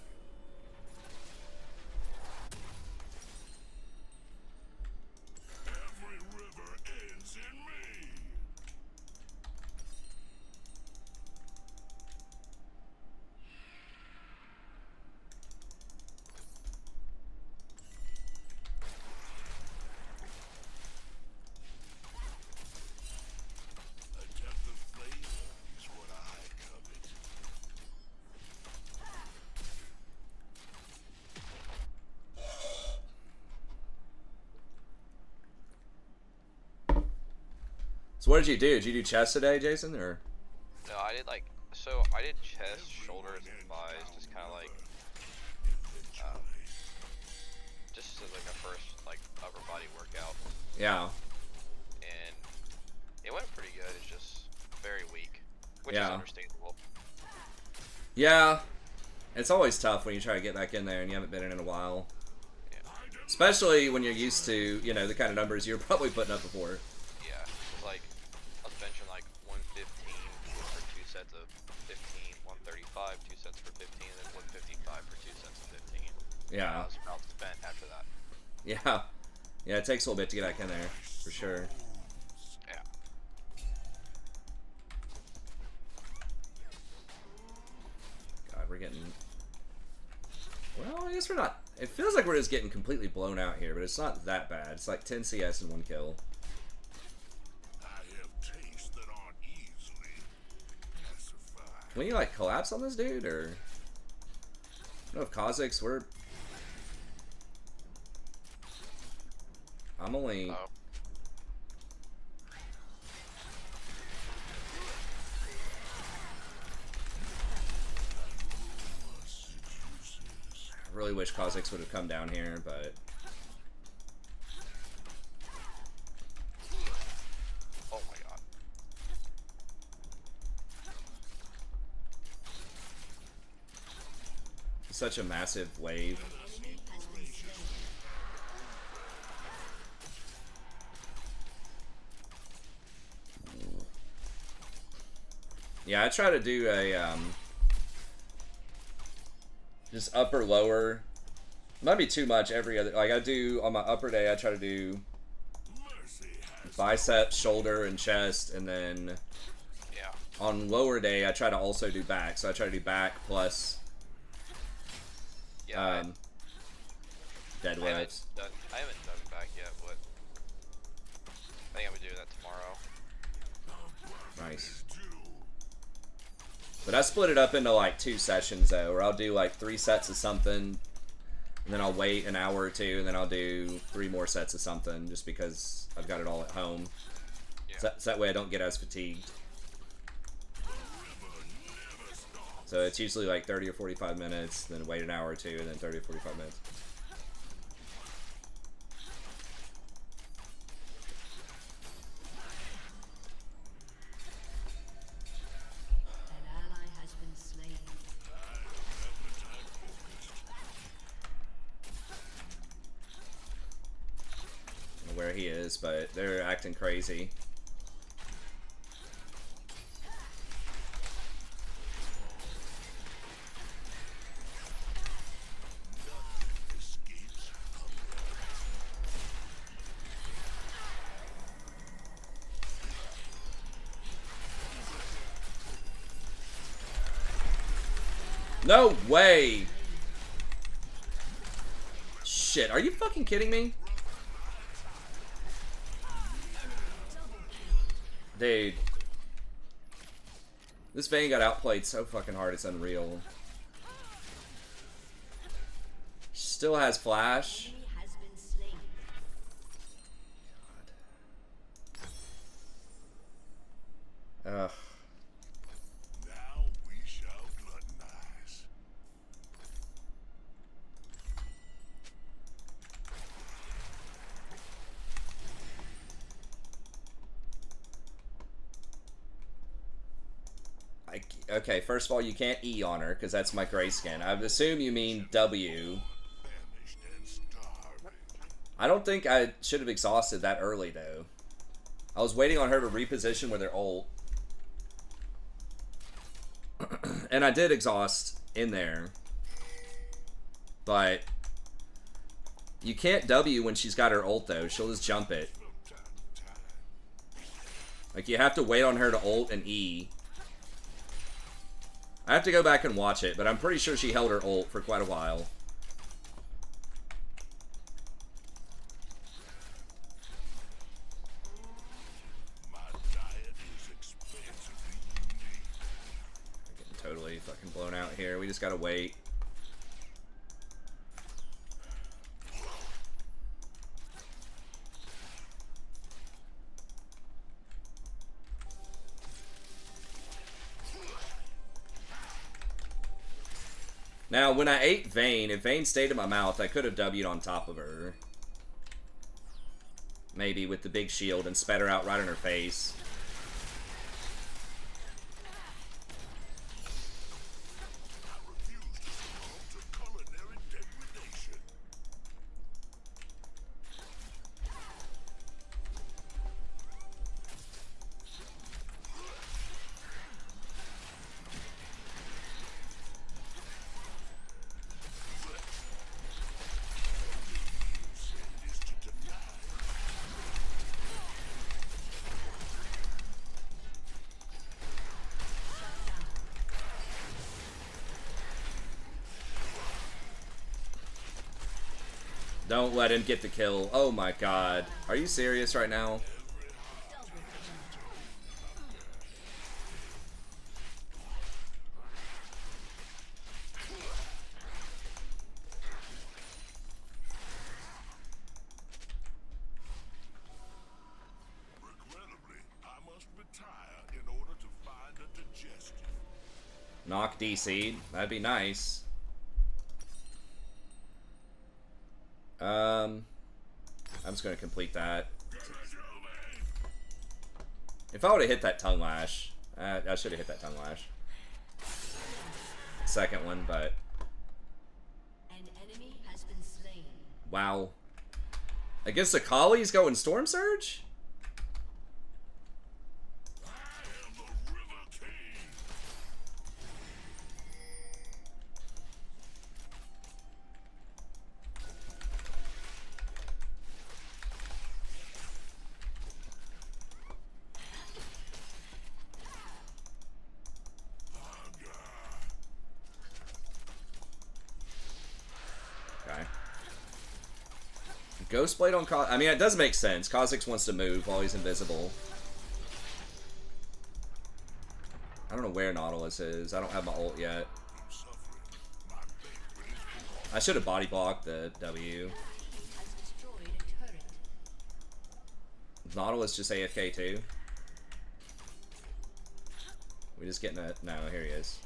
So what did you do? Did you do chest today, Jason, or? No, I did like, so I did chest, shoulders, and thighs, just kind of like, um, just as like a first like upper body workout, Yeah. and it went pretty good. It's just very weak, which is Yeah. understandable. Yeah. It's always tough when you try to get back in there and you haven't been in a while. Yeah. Especially when you're used to, you know, the kind of numbers you're probably putting up before. Yeah, it's like I was benching like 115 for 2 sets of 15, 135, 2 sets for 15, and then 155 for 2 sets of 15. Yeah. I was about spent after that. Yeah. Yeah, it takes a little bit to get back in there, for sure. Yeah. God, we're getting... Well, I guess we're not... It feels like we're just getting completely blown out here, but it's not that bad. It's like 10 CS and 1 kill. Can we, like, collapse on this dude, or... I don't know if Kazakhs, we're... I'm only... Oh. I really wish Kazakhs would have come down here, but... Oh my god. It's such a massive wave. Yeah, I try to do a, just upper, lower. Might be too much every other, like I do on my upper day, I try to do biceps, shoulder, and chest, and then Yeah. on lower day, I try to also do back. So I try to do back plus Yeah. deadlifts. I haven't done back yet, but I think I'm gonna do that tomorrow. Nice. But I split it up into like 2 sessions though, where I'll do like 3 sets of something, and then I'll wait an hour or 2, and then I'll do 3 more sets of something, just because I've got it all at home. Yeah. So that way I don't get as fatigued. So it's usually like 30 or 45 minutes, then wait an hour or 2, and then 30 or 45 minutes. An ally has been slain. I don't know where he is, but they're acting crazy. No way! Shit, are you fucking kidding me? Dude. This Vayne got outplayed so fucking hard, it's unreal. Still has flash. Enemy has been slain. Ugh. Now we shall gluttonize. Okay, first of all, you can't E on her, because that's my gray skin. I assume you mean W. Famished and starving. I don't think I should have exhausted that early, though. I was waiting on her to reposition with her ult. And I did exhaust in there. But you can't W when she's got her ult, though. She'll just jump it. From time to time. Like, you have to wait on her to ult and E. I have to go back and watch it, but I'm pretty sure she held her ult for quite a while. My diet is expansively unique. Getting totally fucking blown out here. We just gotta wait. Now, when I ate Vayne, if Vayne stayed in my mouth, I could have W'd on top of her. Maybe with the big shield and spat her out right in her face. Don't let him get the kill. Oh my god. Are you serious right now? Regrettably, I must retire in order to find a digestion. Knock DC. That'd be nice. I'm just gonna complete that. If I would have hit that tongue lash, I should have hit that tongue lash. Second one, but An enemy has been slain. wow. Against the Collies going Storm Surge? I am the River King. Okay. Ghostblade on Kha'Zix. I mean, it does make sense. Kha'Zix wants to move while he's invisible. I don't know where Nautilus is. I don't have my ult yet. I should have body blocked the W. Has destroyed a turret. Nautilus just AFK too. We just getting a no. Here he is.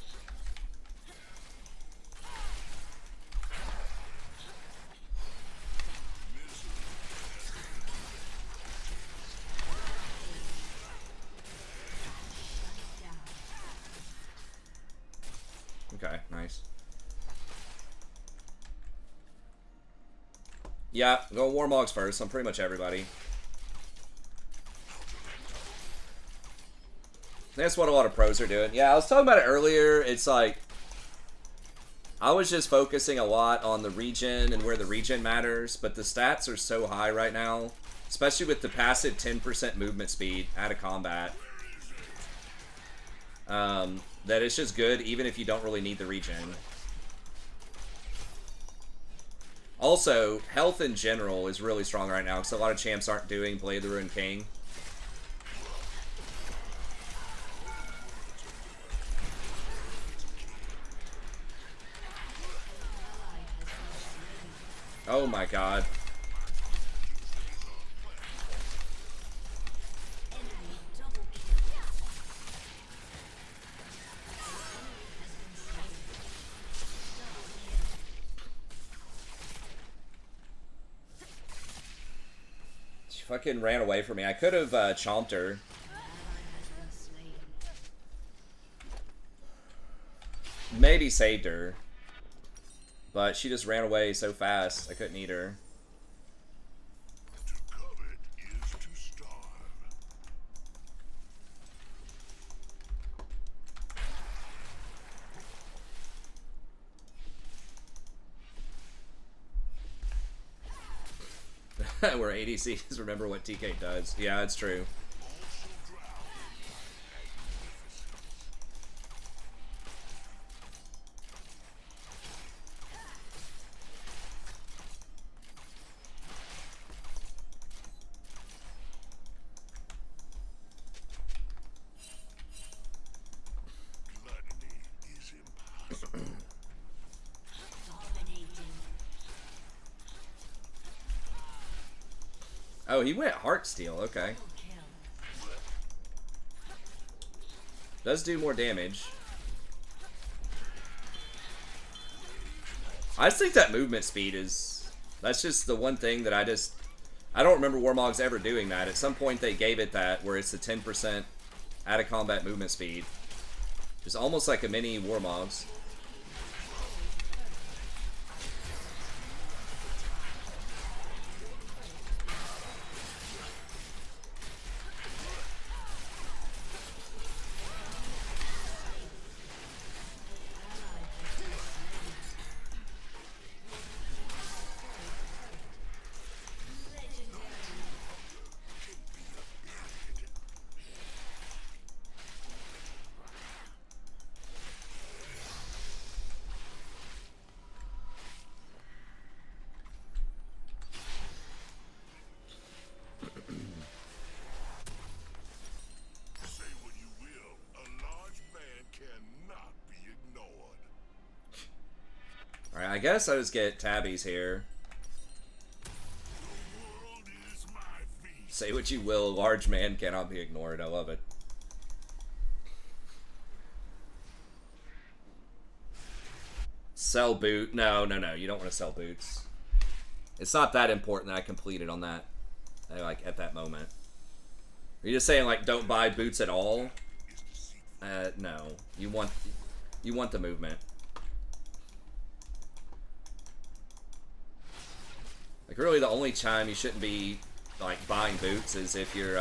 Okay, nice. Yeah, go Warmogs first. I'm pretty much everybody. That's what a lot of pros are doing. Yeah, I was talking about it earlier. It's like I was just focusing a lot on the regen and where the regen matters, but the stats are so high right now, especially with the passive 10% movement speed out of combat, that it's just good even if you don't really need the regen. Also, health in general is really strong right now because a lot of champs aren't doing Blade of the Ruined King. Oh my god. Enemy double kill. She fucking ran away from me. I could have chomped her. Maybe saved her. But she just ran away so fast, I couldn't eat her. To covet is to starve. Where ADCs remember what TK does. Yeah, it's true. Gluttony is impossible. Dominating. Oh, he went Heartsteel, okay. Kill. Does do more damage. I just think that movement speed is... That's just the one thing that I don't remember Warmogs ever doing that. At some point they gave it that, where it's the 10% out of combat movement speed. It's almost like a mini Warmogs. Say what you will, a large man cannot be ignored. Alright, I guess I just get tabbies here. The world is my feast. Say what you will, a large man cannot be ignored. I love it. Sell boot. No, you don't want to sell boots. It's not that important that I completed on that, like, at that moment. Are you just saying, like, don't buy boots at all? No. You want the movement. Like, really the only time you shouldn't be, like, buying boots is if you're,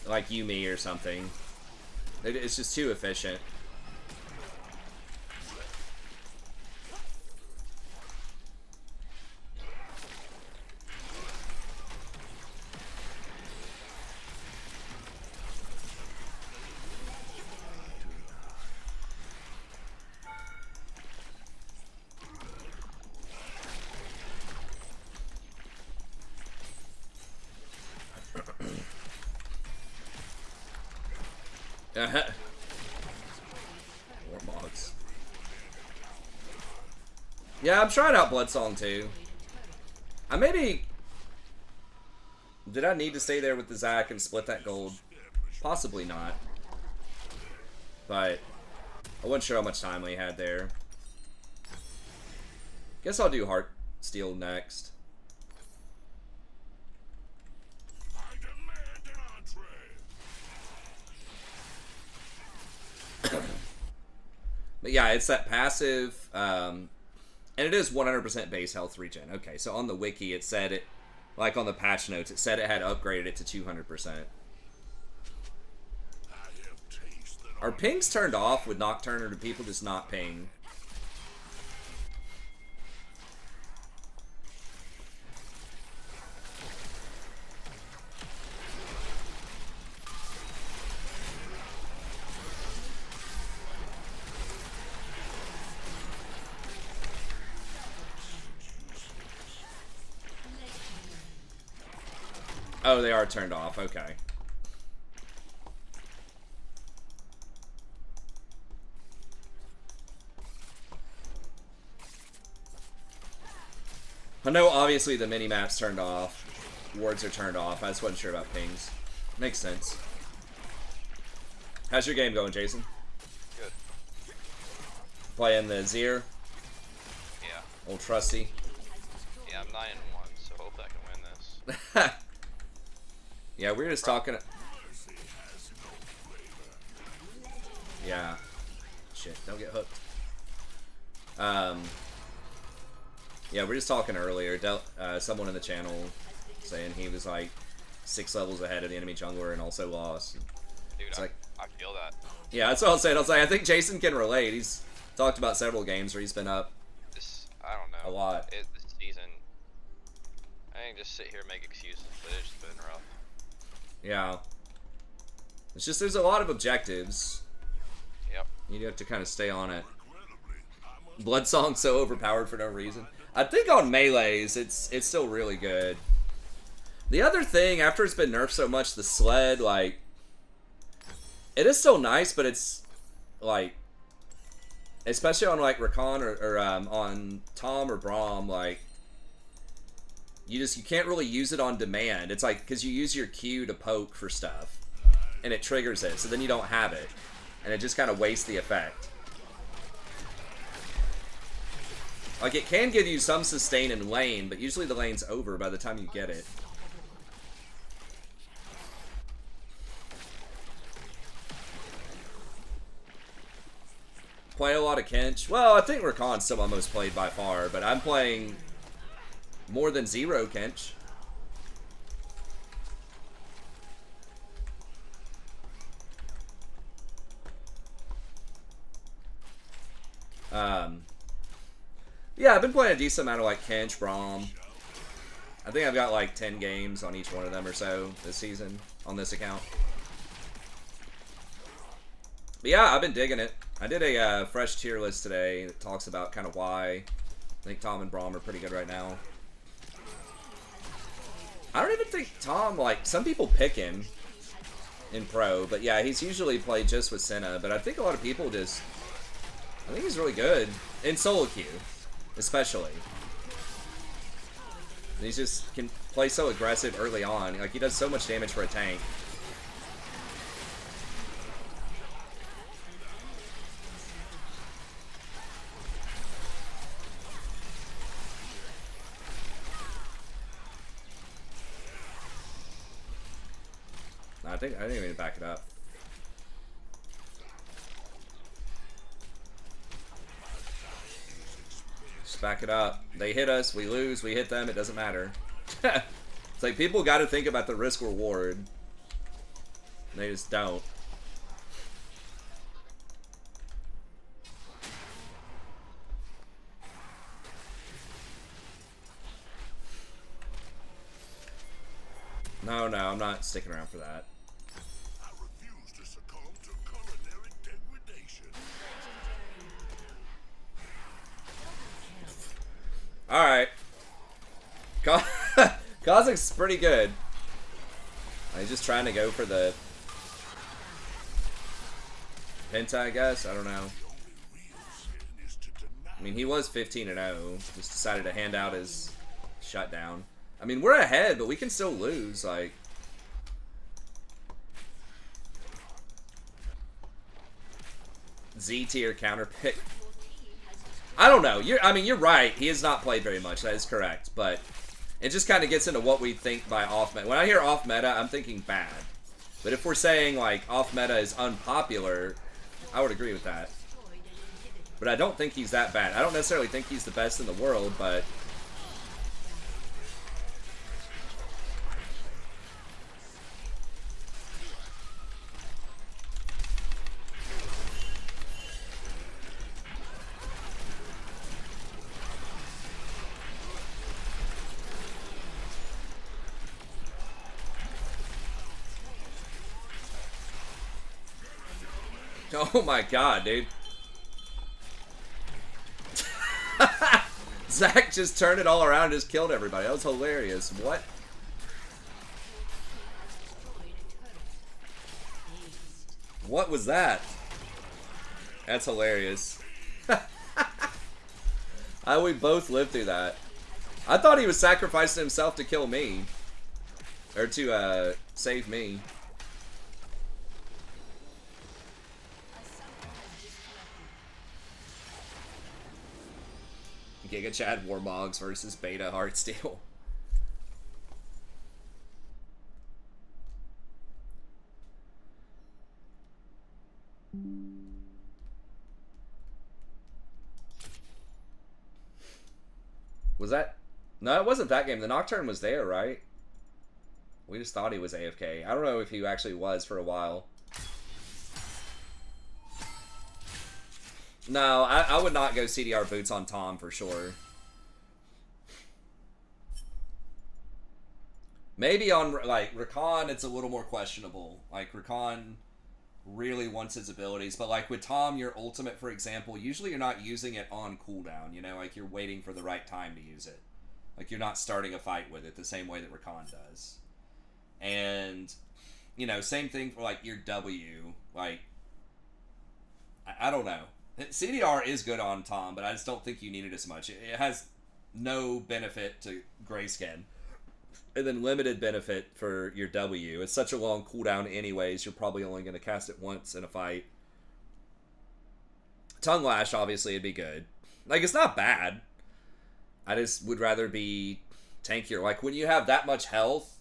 like Yumi or something. It's just too efficient. Warmogs. Yeah, I'm trying out Bloodsong too. I maybe... Did I need to stay there with the Zac and split that gold? Possibly not. But I wasn't sure how much time we had there. Guess I'll do Heartsteel next. I demand an entree. But yeah, it's that passive, and it is 100% base health regen. Okay, so on the wiki it said it, like on the patch notes, it said it had upgraded it to 200%. Are pings turned off with Nocturne, or do people just not ping? Oh, they are turned off. Okay. I know obviously the mini-map's turned off. Wards are turned off. I just wasn't sure about pings. Makes sense. How's your game going, Jason? Good. Playing the Zir? Yeah. Old trusty? Yeah, I'm 9-1, so hopefully I can win this. Yeah, we were just talking... Yeah. Shit, don't get hooked. Yeah, we were just talking earlier. Someone in the channel saying he was like 6 levels ahead of the enemy jungler and also lost. Dude, It's like, I feel that. yeah, that's what I was saying. I was like, I think Jason can relate. He's talked about several games where he's been up I don't know. a lot. This season, I can just sit here and make excuses, but it's just been rough. Yeah. It's just there's a lot of objectives. Yep. You have to kind of stay on it. Bloodsong's so overpowered for no reason. I think on melees, it's still really good. The other thing, after it's been nerfed so much, the sled, like, it is still nice, but it's, like, especially on, like, Rakan or on Tom or Braum, like, you can't really use it on demand. It's like, because you use your Q to poke for stuff. and it triggers it, so then you don't have it. And it just kind of wastes the effect. Like, it can give you some sustain in lane, but usually the lane's over by the time you get it. Play a lot of Kench. Well, I think Rakan's still my most played by far, but I'm playing more than 0 Kench. Yeah, I've been playing a decent amount of like Kench, Braum. I think I've got like 10 games on each one of them or so this season on this account. But yeah, I've been digging it. I did a fresh tier list today that talks about kind of why I think Tom and Braum are pretty good right now. I don't even think Tom, like, some people pick him in pro, but yeah, he's usually played just with Senna, but I think a lot of people just, I think he's really good in solo queue, especially. And he just can play so aggressive early on. Like, he does so much damage for a tank. I didn't even back it up. Just back it up. They hit us, we lose, we hit them, it doesn't matter. It's like people got to think about the risk reward. They just don't. No, I'm not sticking around for that. I refuse to succumb to culinary degradation. Alright. Kozik's pretty good. He's just trying to go for the Penta, I guess? I don't know. I mean, he was 15-0. Just decided to hand out his shutdown. I mean, we're ahead, but we can still lose, like... Z tier counter pick. I don't know. I mean, you're right. He has not played very much. That is correct. But it just kind of gets into what we think by off meta. When I hear off meta, I'm thinking bad. But if we're saying, like, off meta is unpopular, I would agree with that. But I don't think he's that bad. I don't necessarily think he's the best in the world, but... Oh my god, dude. Zach just turned it all around and just killed everybody. That was hilarious. What? What was that? That's hilarious. We both lived through that. I thought he was sacrificing himself to kill me. Or to, save me. Giga Chad Warmogs versus Beta Heartsteel. Was that? No, it wasn't that game. The Nocturne was there, right? We just thought he was AFK. I don't know if he actually was for a while. No, I would not go CDR boots on Tom for sure. Maybe on, like, Rakan, it's a little more questionable. Like, Rakan really wants his abilities. But, like, with Tom, your ultimate, for example, usually you're not using it on cooldown, you know? Like, you're waiting for the right time to use it. Like, you're not starting a fight with it the same way that Rakan does. And, you know, same thing for, like, your W. Like, I don't know. CDR is good on Tom, but I just don't think you need it as much. It has no benefit to Grayskin. And then limited benefit for your W. It's such a long cooldown anyways, you're probably only going to cast it once in a fight. Tongue Lash, obviously, would be good. Like, it's not bad. I just would rather be tankier. Like, when you have that much health,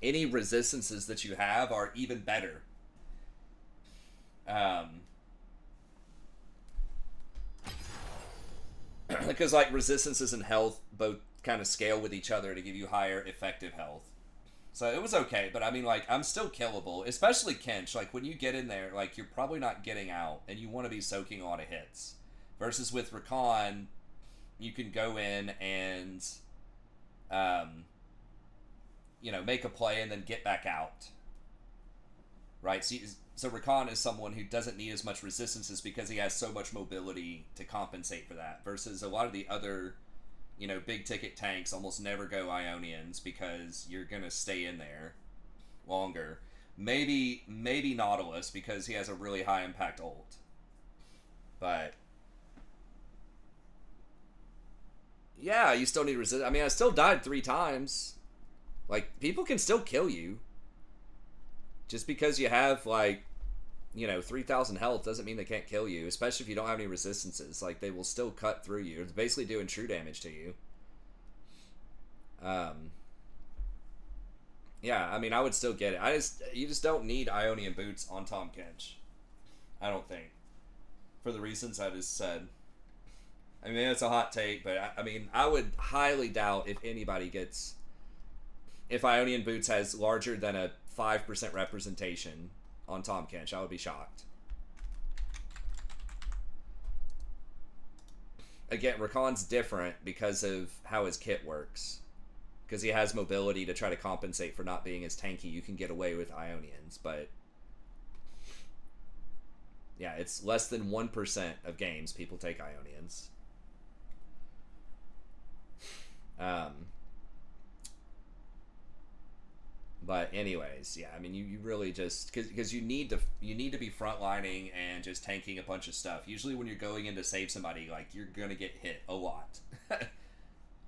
any resistances that you have are even better. Because, like, resistances and health both kind of scale with each other to give you higher effective health. So it was okay, but I mean, like, I'm still killable, especially Kench. Like, when you get in there, like, you're probably not getting out, and you want to be soaking a lot of hits. Versus with Rakan, you can go in and, you know, make a play and then get back out. Right? So Rakan is someone who doesn't need as much resistances because he has so much mobility to compensate for that. Versus a lot of the other, you know, big ticket tanks almost never go Ionians because you're going to stay in there longer. Maybe Nautilus because he has a really high impact ult. But yeah, you still need resist. I mean, I still died 3 times. Like, people can still kill you. Just because you have, like, you know, 3,000 health doesn't mean they can't kill you, especially if you don't have any resistances. Like, they will still cut through you. It's basically doing true damage to you. Yeah, I mean, I would still get it. You just don't need Ionian boots on Tahm Kench. I don't think. For the reasons I just said. I mean, it's a hot take, but I mean, I would highly doubt if anybody gets... If Ionian boots has larger than a 5% representation on Tahm Kench, I would be shocked. Again, Rakan's different because of how his kit works. Because he has mobility to try to compensate for not being as tanky. You can get away with Ionians, but... Yeah, it's less than 1% of games people take Ionians. But anyways, yeah, I mean, you really just because you need to be frontlining and just tanking a bunch of stuff. Usually, when you're going in to save somebody, like, you're gonna get hit a lot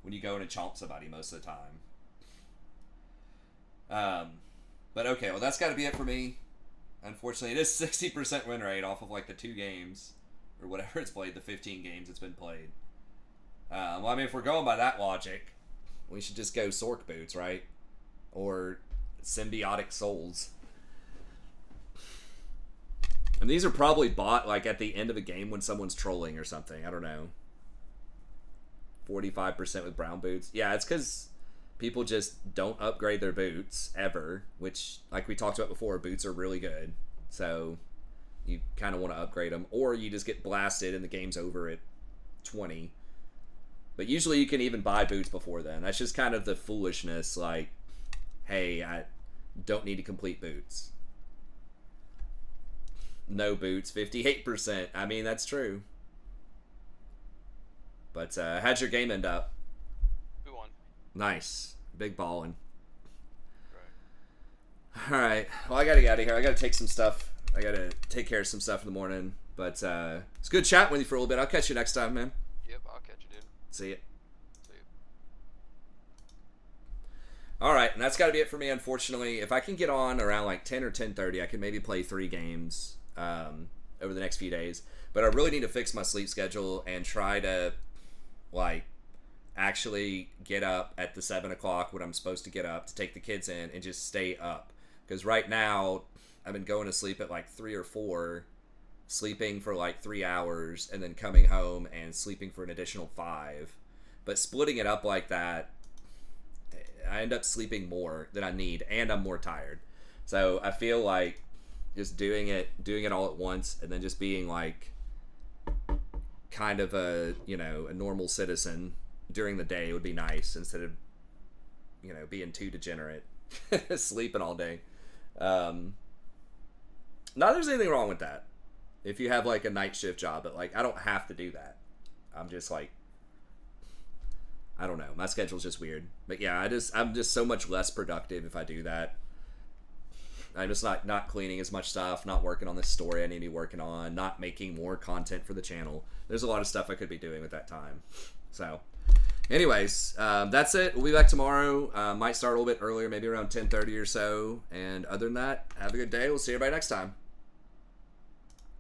when you go in and chomp somebody most of the time. But okay, well, that's got to be it for me. Unfortunately, it is 60% win rate off of like the 2 games or whatever it's played, the 15 games it's been played. Well, I mean, if we're going by that logic, we should just go Sork boots, right? Or Symbiotic Souls. And these are probably bought like at the end of a game when someone's trolling or something. I don't know. 45% with brown boots. Yeah, it's because people just don't upgrade their boots ever, which, like we talked about before, boots are really good. So you kind of want to upgrade them. Or you just get blasted and the game's over at 20. But usually you can even buy boots before then. That's just kind of the foolishness, like, hey, I don't need to complete boots. No boots, 58%. I mean, that's true. But how'd your game end up? Who won? Nice. Big ballin'. Right. Alright, well, I gotta get out of here. I gotta take some stuff. I gotta take care of some stuff in the morning. But it's good chatting with you for a little bit. I'll catch you next time, man. Yep, I'll catch you, dude. See ya. See you. Alright, and that's gotta be it for me, unfortunately. If I can get on around like 10 or 10:30, I can maybe play 3 games over the next few days. But I really need to fix my sleep schedule and try to, like, actually get up at the 7 o'clock when I'm supposed to get up to take the kids in and just stay up. Because right now, I've been going to sleep at like 3 or 4, sleeping for like 3 hours, and then coming home and sleeping for an additional 5. But splitting it up like that, I end up sleeping more than I need, and I'm more tired. So I feel like just doing it all at once, and then just being like kind of a, you know, a normal citizen during the day would be nice, instead of, you know, being too degenerate sleeping all day. Not there's anything wrong with that if you have like a night shift job, but like I don't have to do that. I'm just like, I don't know, my schedule's just weird. But yeah, I'm just so much less productive if I do that. I'm just not cleaning as much stuff, not working on this story I need to be working on, not making more content for the channel. There's a lot of stuff I could be doing with that time. So Anyways, that's it. We'll be back tomorrow. Might start a little bit earlier, maybe around 10:30 or so. And other than that, have a good day. We'll see everybody next time.